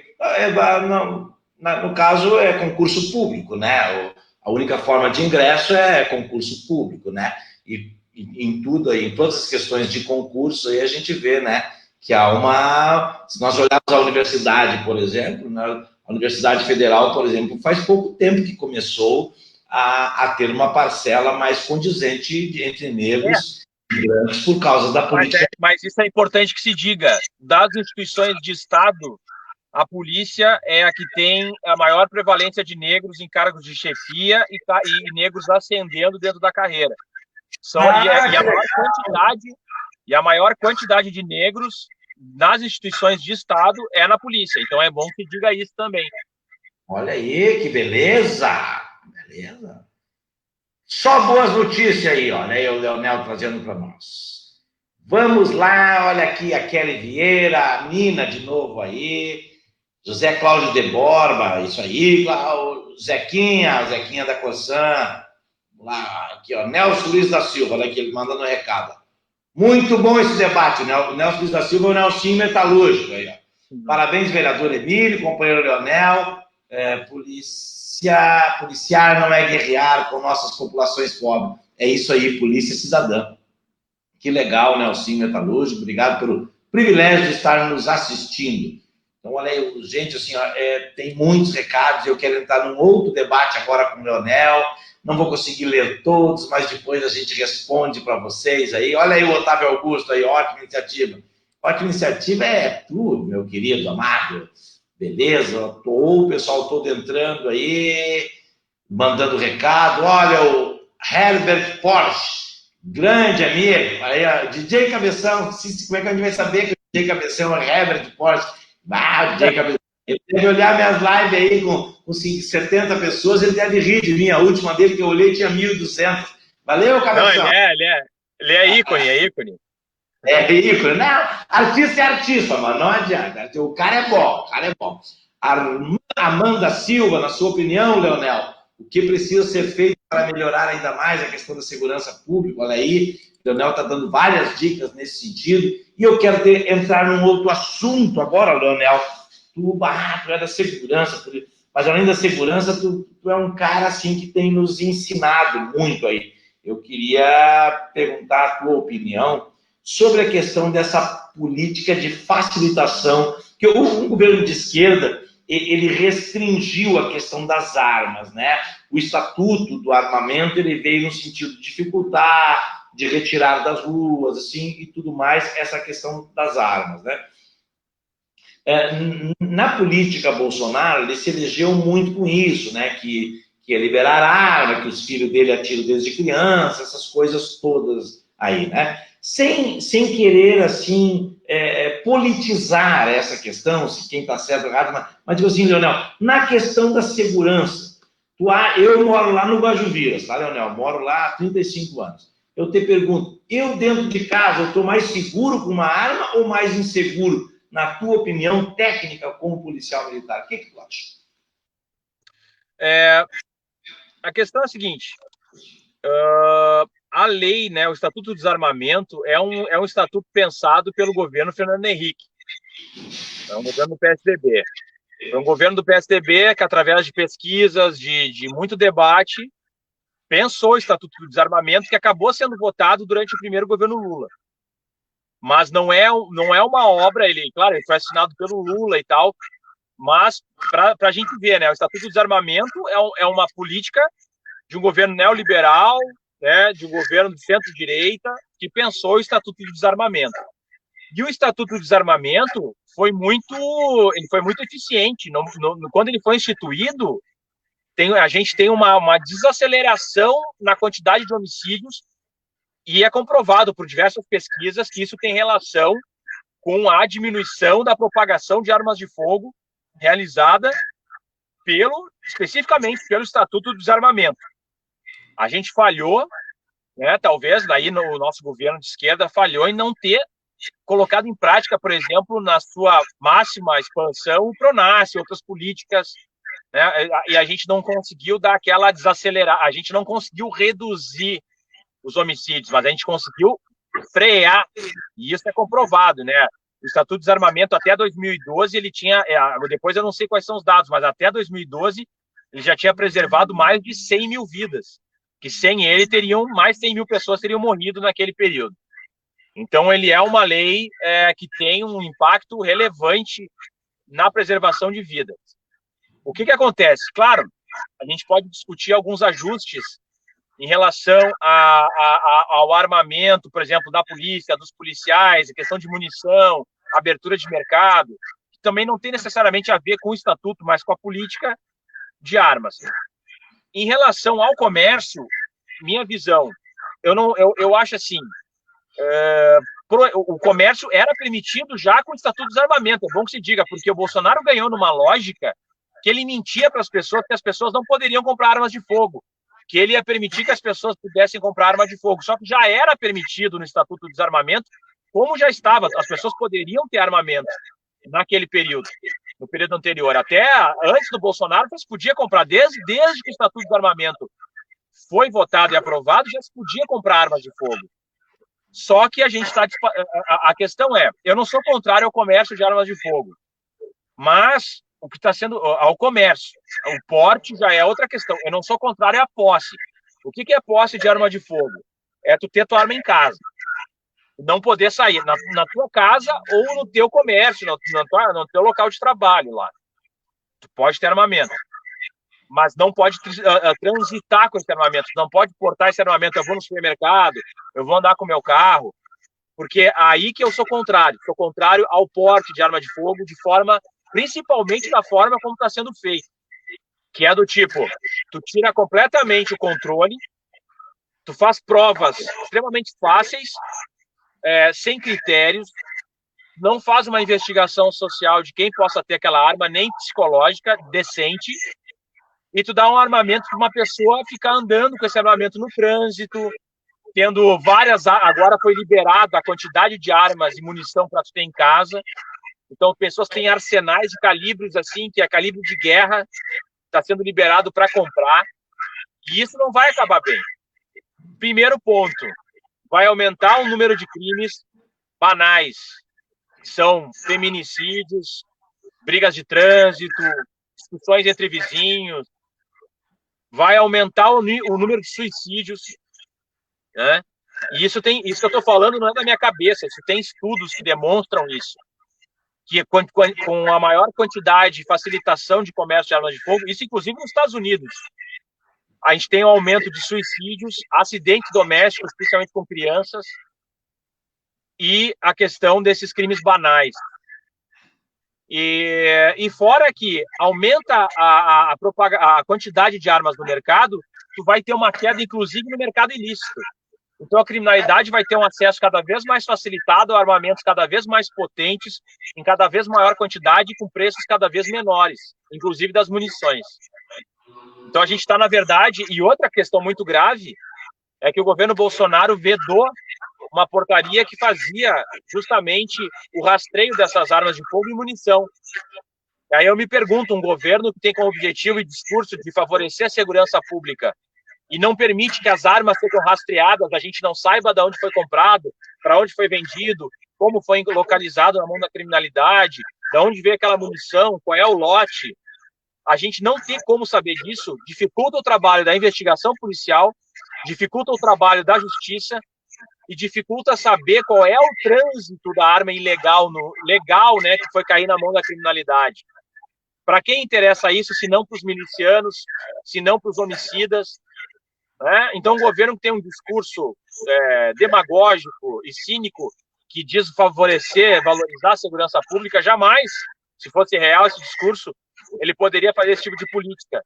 no caso é concurso público, né? A única forma de ingresso é concurso público, né? E em tudo aí, em todas as questões de concurso aí a gente vê, né? Que há se nós olharmos a universidade, por exemplo, né? A Universidade Federal, por exemplo, faz pouco tempo que começou a ter uma parcela mais condizente entre negros e brancos por causa da política. Mas isso é importante que se diga. Das instituições de Estado, a polícia é a que tem a maior prevalência de negros em cargos de chefia e negros ascendendo dentro da carreira. E a maior quantidade de negros nas instituições de Estado é na polícia. Então é bom que diga isso também. Olha aí, que beleza! Beleza. Só boas notícias aí, olha aí o Leonel trazendo para nós. Vamos lá, olha aqui a Kelly Vieira, a Nina de novo aí, José Cláudio de Borba, isso aí, o Zequinha da Coçan, lá, aqui, ó, Nelson Luiz da Silva, olha aqui, ele mandando um recado. Muito bom esse debate, né? O Nelson Luiz da Silva é o Nelson Metalúrgico aí, ó. Parabéns, vereador Emílio, companheiro Leonel, policiar não é guerrear com nossas populações pobres. É isso aí, polícia cidadã. Que legal, Nelson Metalúrgico, obrigado pelo privilégio de estar nos assistindo. Então, olha aí, gente, assim, ó, tem muitos recados, eu quero entrar num outro debate agora com o Leonel, não vou conseguir ler todos, mas depois a gente responde para vocês aí. Olha aí o Otávio Augusto aí, ótima iniciativa. Ótima iniciativa é tu, meu querido, amado. Beleza? O pessoal todo entrando aí, mandando recado. Olha o Herbert Porsche, grande amigo. Aí, ó, DJ Cabeção, como é que a gente vai saber que o DJ Cabeção é Herbert Porsche? Ah, DJ Cabeção. Ele deve olhar minhas lives aí com 70 pessoas, ele deve rir de mim. A última dele que eu olhei tinha 1.200. Valeu, Cabeção? Não, ele é ícone, é ícone. É ícone, né? Artista é artista, mano, não adianta. O cara é bom, o cara é bom. Amanda Silva, na sua opinião, Leonel, o que precisa ser feito para melhorar ainda mais a questão da segurança pública? Olha aí, o Leonel está dando várias dicas nesse sentido. E eu quero entrar num outro assunto agora, Leonel. Tu é da segurança, mas além da segurança, tu é um cara assim que tem nos ensinado muito aí. Eu queria perguntar a tua opinião sobre a questão dessa política de facilitação, que o governo de esquerda, ele restringiu a questão das armas, né? O estatuto do armamento, ele veio no sentido de dificultar, de retirar das ruas, assim, e tudo mais, essa questão das armas, né? Na política Bolsonaro, ele se elegeu muito com isso, né? Que ia liberar arma, que os filhos dele atiram desde criança, essas coisas todas aí, né? Sem querer, assim, politizar essa questão, se quem está certo ou errado, mas digo assim, Leonel, na questão da segurança, eu moro lá no Guajuviras, tá, Leonel? Moro lá há 35 anos. Eu te pergunto, eu dentro de casa, eu estou mais seguro com uma arma ou mais inseguro, na tua opinião técnica como policial militar? O que tu acha? A questão é a seguinte, a lei, né, o Estatuto do Desarmamento é um estatuto pensado pelo governo Fernando Henrique. É um governo do PSDB. Foi um governo do PSDB que, através de pesquisas, de muito debate, pensou o Estatuto do Desarmamento, que acabou sendo votado durante o primeiro governo Lula. Mas não é uma obra, claro, ele foi assinado pelo Lula e tal, mas para a gente ver, né, o Estatuto do Desarmamento é uma política de um governo neoliberal, né, de um governo de centro-direita, que pensou o Estatuto do Desarmamento. E o Estatuto do Desarmamento foi muito eficiente. Quando ele foi instituído, a gente tem uma desaceleração na quantidade de homicídios, e é comprovado por diversas pesquisas que isso tem relação com a diminuição da propagação de armas de fogo realizada especificamente pelo Estatuto do Desarmamento. A gente falhou, né, talvez, daí no nosso governo de esquerda falhou em não ter colocado em prática, por exemplo, na sua máxima expansão, o PRONASSE e outras políticas, né, e a gente não conseguiu dar aquela desacelerar, a gente não conseguiu reduzir os homicídios, mas a gente conseguiu frear, e isso é comprovado, né? O Estatuto de Desarmamento até 2012, ele tinha, depois eu não sei quais são os dados, mas até 2012 ele já tinha preservado mais de 100 mil vidas, que sem ele mais 100 mil pessoas teriam morrido naquele período. Então ele é uma lei que tem um impacto relevante na preservação de vidas. O que acontece? Claro, a gente pode discutir alguns ajustes em relação ao armamento, por exemplo, da polícia, dos policiais, a questão de munição, abertura de mercado, que também não tem necessariamente a ver com o estatuto, mas com a política de armas. Em relação ao comércio, minha visão, eu acho assim, o comércio era permitido já com o Estatuto do Desarmamento, é bom que se diga, porque o Bolsonaro ganhou numa lógica que ele mentia para as pessoas que as pessoas não poderiam comprar armas de fogo. que ele ia permitir que as pessoas pudessem comprar arma de fogo. Só que já era permitido no Estatuto do Desarmamento, como já estava, as pessoas poderiam ter armamento naquele período, no período anterior. Até antes do Bolsonaro, se podia comprar, desde que o Estatuto do Desarmamento foi votado e aprovado, já se podia comprar armas de fogo. Só que a gente está... A questão é, eu não sou contrário ao comércio de armas de fogo, mas o que está sendo... ao comércio. O porte já é outra questão. Eu não sou contrário à posse. O que é posse de arma de fogo? É tu ter tua arma em casa. Não poder sair na tua casa ou no teu comércio, no teu local de trabalho lá. Tu pode ter armamento, mas não pode transitar com esse armamento, não pode portar esse armamento. Eu vou no supermercado, eu vou andar com o meu carro, porque aí que eu sou contrário ao porte de arma de fogo, principalmente da forma como está sendo feito, que é do tipo, tu tira completamente o controle, tu faz provas extremamente fáceis, sem critérios, não faz uma investigação social de quem possa ter aquela arma, nem psicológica, decente, e tu dá um armamento para uma pessoa ficar andando com esse armamento no trânsito, tendo várias... Agora foi liberada a quantidade de armas e munição para tu ter em casa. Então, pessoas têm arsenais de calibres, assim, que é calibre de guerra, está sendo liberado para comprar, e isso não vai acabar bem. Primeiro ponto, vai aumentar o número de crimes banais, que são feminicídios, brigas de trânsito, discussões entre vizinhos, vai aumentar o número de suicídios, né? E isso que eu estou falando não é da minha cabeça, isso tem estudos que demonstram isso, que com a maior quantidade de facilitação de comércio de armas de fogo, isso inclusive nos Estados Unidos, a gente tem um aumento de suicídios, acidentes domésticos, especialmente com crianças, e a questão desses crimes banais. E fora que aumenta a quantidade de armas no mercado, tu vai ter uma queda, inclusive, no mercado ilícito. Então, a criminalidade vai ter um acesso cada vez mais facilitado a armamentos cada vez mais potentes, em cada vez maior quantidade e com preços cada vez menores, inclusive das munições. Então, a gente está, na verdade... E outra questão muito grave é que o governo Bolsonaro vedou uma portaria que fazia justamente o rastreio dessas armas de fogo e munição. E aí eu me pergunto, um governo que tem como objetivo e discurso de favorecer a segurança pública e não permite que as armas sejam rastreadas, a gente não saiba de onde foi comprado, para onde foi vendido, como foi localizado na mão da criminalidade, de onde veio aquela munição, qual é o lote. A gente não tem como saber disso, dificulta o trabalho da investigação policial, dificulta o trabalho da justiça e dificulta saber qual é o trânsito da arma ilegal, legal, né, que foi cair na mão da criminalidade. Para quem interessa isso, se não para os milicianos, se não para os homicidas, né? Então, o governo tem um discurso demagógico e cínico que diz favorecer, valorizar a segurança pública. Jamais, se fosse real esse discurso, ele poderia fazer esse tipo de política.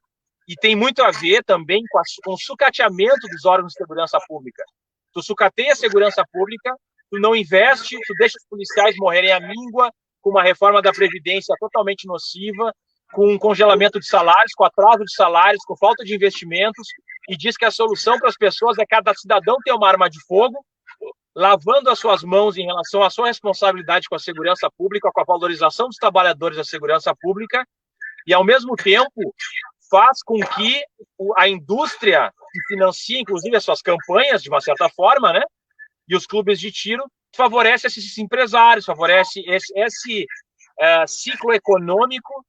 E tem muito a ver também com o sucateamento dos órgãos de segurança pública. Tu sucateia a segurança pública, tu não investe, tu deixa os policiais morrerem à míngua, com uma reforma da Previdência totalmente nociva, com um congelamento de salários, com atraso de salários, com falta de investimentos, e diz que a solução para as pessoas é cada cidadão ter uma arma de fogo, lavando as suas mãos em relação à sua responsabilidade com a segurança pública, com a valorização dos trabalhadores da segurança pública, e, ao mesmo tempo, faz com que a indústria, que financia, inclusive, as suas campanhas, de uma certa forma, né, e os clubes de tiro, favorece esses empresários, favorece esse ciclo econômico,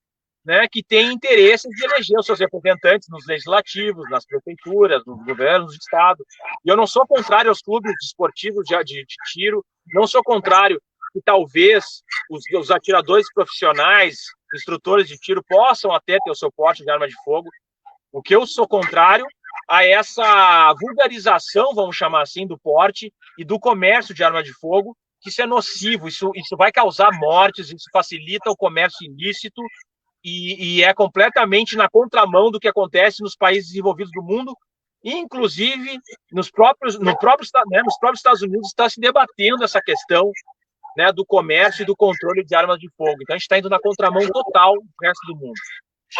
né, que tem interesse de eleger os seus representantes nos legislativos, nas prefeituras, nos governos do estado. E eu não sou contrário aos clubes esportivos de tiro, não sou contrário que talvez os atiradores profissionais, instrutores de tiro, possam até ter o seu porte de arma de fogo. O que eu sou contrário a essa vulgarização, vamos chamar assim, do porte e do comércio de arma de fogo, que isso é nocivo, isso vai causar mortes, isso facilita o comércio ilícito, e é completamente na contramão do que acontece nos países desenvolvidos do mundo, inclusive nos próprios Estados Unidos está se debatendo essa questão, né, do comércio e do controle de armas de fogo. Então a gente está indo na contramão total do resto do mundo.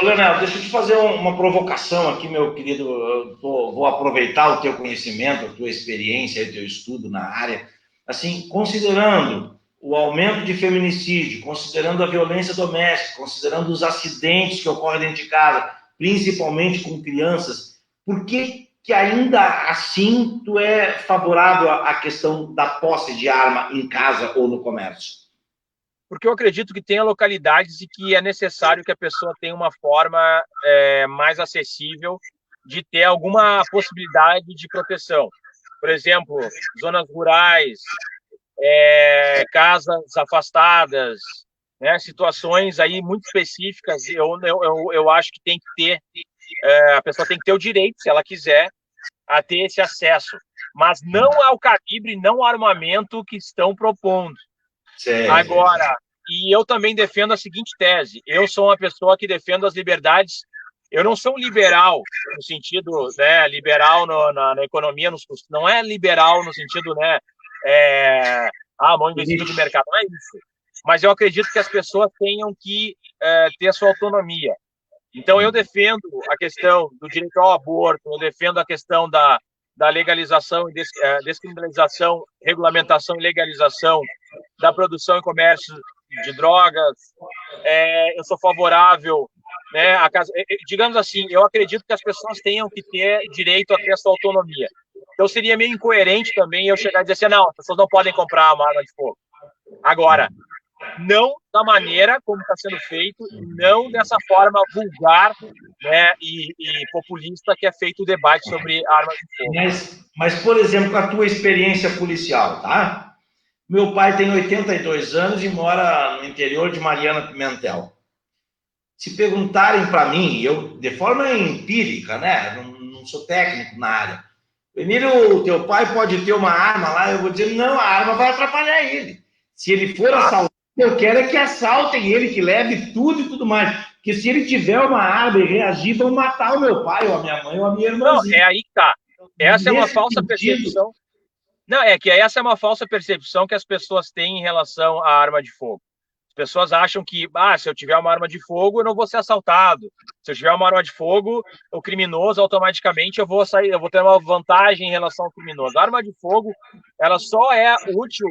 Ô, Leonel, deixa eu te fazer uma provocação aqui, meu querido. Vou aproveitar o teu conhecimento, a tua experiência, o teu estudo na área. Assim, considerando o aumento de feminicídio, considerando a violência doméstica, considerando os acidentes que ocorrem dentro de casa, principalmente com crianças, por que ainda assim tu é favorável à questão da posse de arma em casa ou no comércio? Porque eu acredito que tenha localidades e que é necessário que a pessoa tenha uma forma mais acessível de ter alguma possibilidade de proteção. Por exemplo, zonas rurais, casas afastadas, né, situações aí muito específicas. Eu acho que tem que ter, a pessoa tem que ter o direito, se ela quiser, a ter esse acesso, mas não ao calibre, não ao armamento que estão propondo. Agora, e eu também defendo a seguinte tese: eu sou uma pessoa que defendo as liberdades. Eu não sou um liberal no sentido, né, liberal na economia, não é liberal no sentido, né, bom investimento de mercado, não é isso. Mas eu acredito que as pessoas tenham que ter a sua autonomia. Então, eu defendo a questão do direito ao aborto, eu defendo a questão da legalização e descriminalização, regulamentação e legalização da produção e comércio de drogas. Eu sou favorável, né, digamos assim, eu acredito que as pessoas tenham que ter direito a ter a sua autonomia. Então, seria meio incoerente também eu chegar e dizer assim, não, as pessoas não podem comprar uma arma de fogo. Agora, não da maneira como está sendo feito, não dessa forma vulgar, né, e populista que é feito o debate sobre armas de fogo. Mas, por exemplo, com a tua experiência policial, tá? Meu pai tem 82 anos e mora no interior de Mariana Pimentel. Se perguntarem para mim, eu, de forma empírica, né? Não sou técnico na área. Emílio, o teu pai pode ter uma arma lá, eu vou dizer, não, a arma vai atrapalhar ele. Se ele for assaltado, eu quero é que assaltem ele, que leve tudo e tudo mais. Porque se ele tiver uma arma e reagir, vão matar o meu pai, ou a minha mãe, ou a minha irmãzinha. Não, é aí que tá. Essa é uma falsa percepção. Não, é que essa é uma falsa percepção que as pessoas têm em relação à arma de fogo. As pessoas acham que, se eu tiver uma arma de fogo, eu não vou ser assaltado. Se eu tiver uma arma de fogo, o criminoso, automaticamente, eu vou ter uma vantagem em relação ao criminoso. A arma de fogo, ela só é útil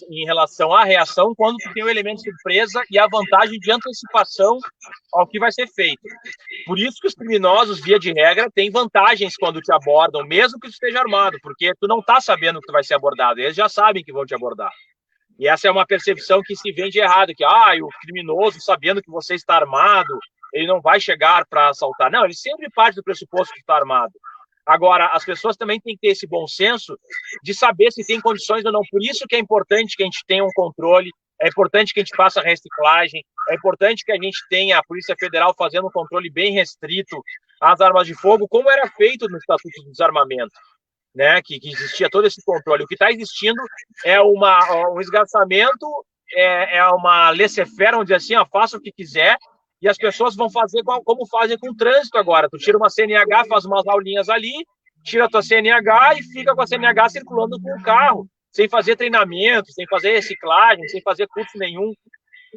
em relação à reação quando tu tem o elemento de surpresa e a vantagem de antecipação ao que vai ser feito. Por isso que os criminosos, via de regra, têm vantagens quando te abordam, mesmo que tu esteja armado, porque tu não tá sabendo que tu vai ser abordado. Eles já sabem que vão te abordar. E essa é uma percepção que se vende errado, que o criminoso, sabendo que você está armado, ele não vai chegar para assaltar. Não, ele sempre parte do pressuposto que está armado. Agora, as pessoas também têm que ter esse bom senso de saber se tem condições ou não. Por isso que é importante que a gente tenha um controle, é importante que a gente faça reciclagem, é importante que a gente tenha a Polícia Federal fazendo um controle bem restrito às armas de fogo, como era feito no Estatuto do Desarmamento. Né, que existia todo esse controle. O que está existindo é um esgarçamento, é uma laissez-faire, vamos dizer assim, faça o que quiser, e as pessoas vão fazer como fazem com o trânsito agora. Tu tira uma CNH, faz umas aulinhas ali, tira a tua CNH e fica com a CNH circulando com o carro, sem fazer treinamento, sem fazer reciclagem, sem fazer curso nenhum.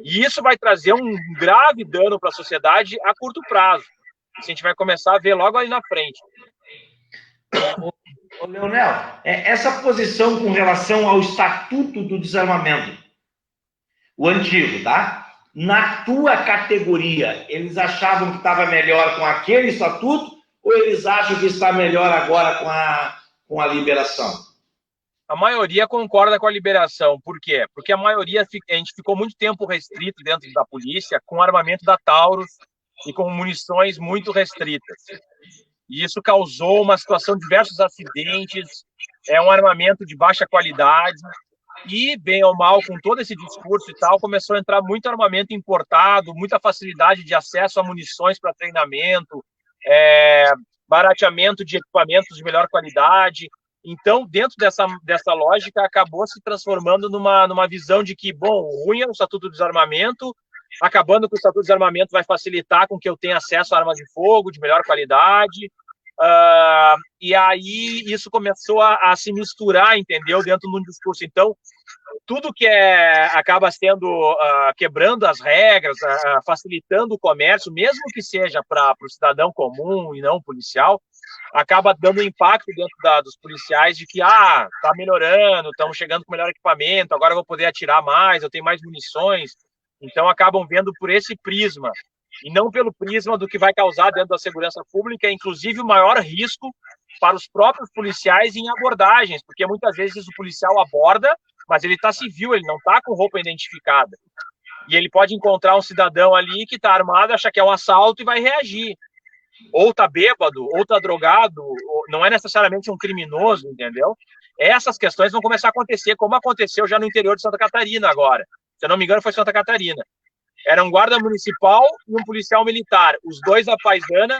E isso vai trazer um grave dano para a sociedade a curto prazo. Isso a gente vai começar a ver logo ali na frente. Ô, Leonel, essa posição com relação ao Estatuto do Desarmamento, o antigo, tá? Na tua categoria, eles achavam que estava melhor com aquele estatuto ou eles acham que está melhor agora com a liberação? A maioria concorda com a liberação. Por quê? Porque a gente ficou muito tempo restrito dentro da polícia com armamento da Taurus e com munições muito restritas. E isso causou uma situação de diversos acidentes, um armamento de baixa qualidade, e, bem ou mal, com todo esse discurso e tal, começou a entrar muito armamento importado, muita facilidade de acesso a munições para treinamento, barateamento de equipamentos de melhor qualidade. Então, dentro dessa lógica, acabou se transformando numa visão de que, bom, o ruim é o Estatuto do Desarmamento, acabando com o Estatuto do Desarmamento vai facilitar com que eu tenha acesso a armas de fogo de melhor qualidade, E aí isso começou a se misturar, entendeu? Dentro de um discurso. Então, tudo que acaba sendo quebrando as regras, facilitando o comércio, mesmo que seja para o cidadão comum e não policial, acaba dando impacto dentro dos policiais de que tá melhorando, estamos chegando com melhor equipamento, agora eu vou poder atirar mais, eu tenho mais munições. Então acabam vendo por esse prisma e não pelo prisma do que vai causar dentro da segurança pública, inclusive o maior risco para os próprios policiais em abordagens, porque muitas vezes o policial aborda, mas ele está civil, ele não está com roupa identificada. E ele pode encontrar um cidadão ali que está armado, acha que é um assalto e vai reagir. Ou está bêbado, ou está drogado, não é necessariamente um criminoso, entendeu? Essas questões vão começar a acontecer, como aconteceu já no interior de Santa Catarina agora. Se eu não me engano, foi Santa Catarina. Era um guarda municipal e um policial militar. Os dois da paisana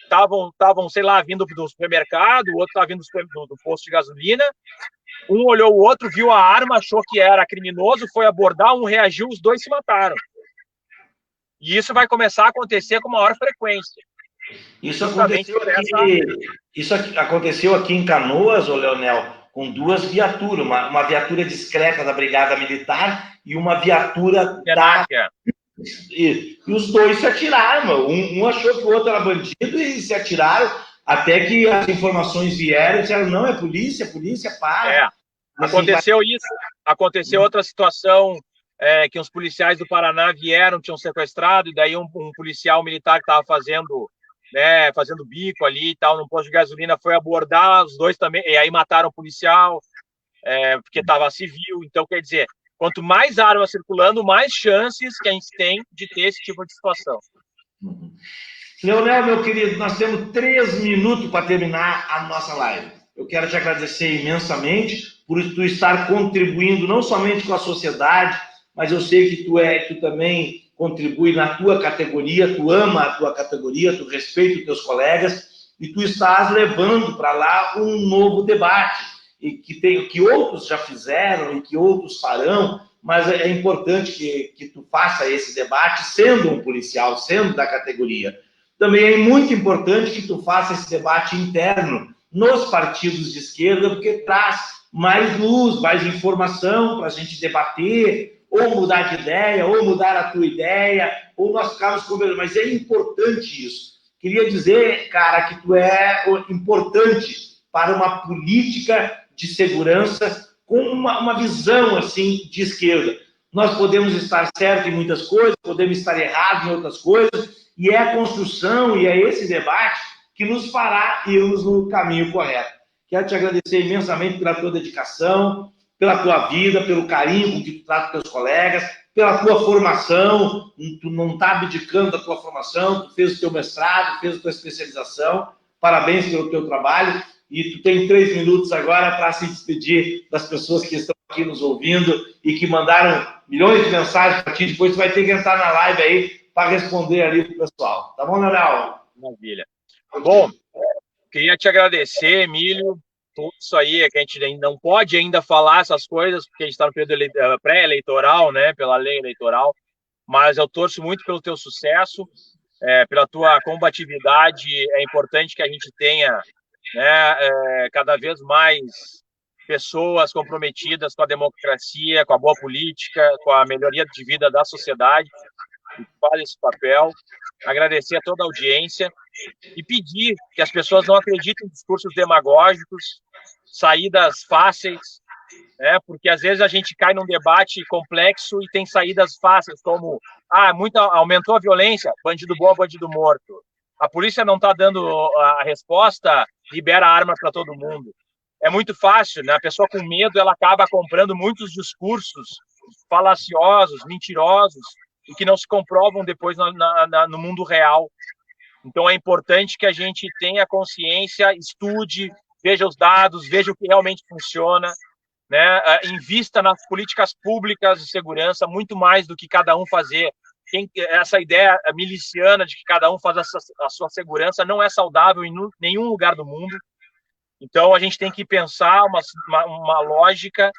estavam, sei lá, vindo do supermercado, o outro estava vindo do posto de gasolina. Um olhou o outro, viu a arma, achou que era criminoso, foi abordar, um reagiu, os dois se mataram. E isso vai começar a acontecer com maior frequência. Isso aconteceu aqui em Canoas, ô Leonel, com duas viaturas, uma viatura discreta da Brigada Militar e uma viatura E os dois se atiraram, um achou que o outro era bandido e se atiraram, até que as informações vieram e disseram, não, é polícia, para. Aconteceu isso, aconteceu outra situação, que os policiais do Paraná vieram, tinham sequestrado, e daí um policial militar que estava fazendo bico ali e tal, no posto de gasolina, foi abordar, os dois também, e aí mataram o policial, porque estava civil. Então, quer dizer, quanto mais armas circulando, mais chances que a gente tem de ter esse tipo de situação. Leonel, meu querido, nós temos 3 minutos para terminar a nossa live. Eu quero te agradecer imensamente por tu estar contribuindo não somente com a sociedade, mas eu sei que tu também contribui na tua categoria, tu ama a tua categoria, tu respeita os teus colegas e tu estás levando para lá um novo debate e que outros já fizeram e que outros farão, mas é importante que tu faça esse debate sendo um policial, sendo da categoria. Também é muito importante que tu faça esse debate interno nos partidos de esquerda, porque traz mais luz, mais informação para a gente debater, ou mudar de ideia, ou mudar a tua ideia, ou nós ficarmos conversando. Mas é importante isso. Queria dizer, cara, que tu é importante para uma política de segurança com uma visão, assim, de esquerda. Nós podemos estar certos em muitas coisas, podemos estar errados em outras coisas, e é a construção, e é esse debate que nos fará irmos no caminho correto. Quero te agradecer imensamente pela tua dedicação, pela tua vida, pelo carinho com que tu trata teus colegas, pela tua formação, tu não está abdicando da tua formação, tu fez o teu mestrado, fez a tua especialização, parabéns pelo teu trabalho, e tu tem 3 minutos agora para se despedir das pessoas que estão aqui nos ouvindo e que mandaram milhões de mensagens para ti, depois tu vai ter que entrar na live aí para responder ali pro pessoal. Tá bom, Leonel? Maravilha. Bom, queria te agradecer, Emílio, tudo isso aí, que a gente não pode ainda falar essas coisas, porque a gente está no período pré-eleitoral, né, pela lei eleitoral, mas eu torço muito pelo teu sucesso, pela tua combatividade. É importante que a gente tenha, né, cada vez mais pessoas comprometidas com a democracia, com a boa política, com a melhoria de vida da sociedade, que faz esse papel. Agradecer a toda a audiência e pedir que as pessoas não acreditem em discursos demagógicos, saídas fáceis, né? Porque às vezes a gente cai num debate complexo e tem saídas fáceis, como aumentou a violência, bandido bom, bandido morto. A polícia não está dando a resposta, libera arma para todo mundo. É muito fácil, né? A pessoa com medo, ela acaba comprando muitos discursos falaciosos, mentirosos, e que não se comprovam depois no mundo real. Então é importante que a gente tenha consciência, estude, veja os dados, veja o que realmente funciona, né? Invista nas políticas públicas de segurança, muito mais do que cada um fazer. Essa ideia miliciana de que cada um faz a sua segurança não é saudável em nenhum lugar do mundo. Então a gente tem que pensar uma lógica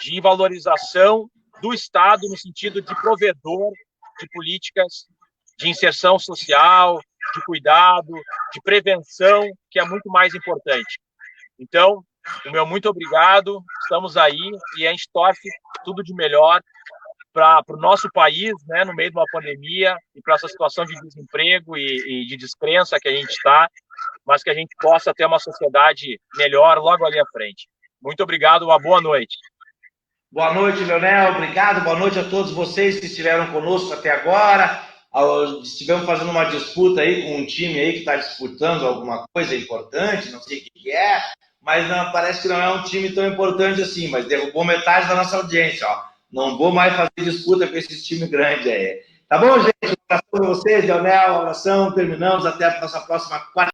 de valorização do Estado no sentido de provedor de políticas de inserção social, de cuidado, de prevenção, que é muito mais importante. Então, o meu muito obrigado, estamos aí e a gente torce tudo de melhor para o nosso país, né, no meio de uma pandemia e para essa situação de desemprego e de descrença que a gente está, mas que a gente possa ter uma sociedade melhor logo ali à frente. Muito obrigado, uma boa noite. Boa noite, Leonel, obrigado, boa noite a todos vocês que estiveram conosco até agora. Estivemos fazendo uma disputa aí com um time aí que está disputando alguma coisa importante, não sei o que é, mas não, parece que não é um time tão importante assim, mas derrubou metade da nossa audiência, ó. Não vou mais fazer disputa com esses times grandes aí. Tá bom, gente? Um abração para vocês, Leonel, um abração, terminamos, até a nossa próxima quarta.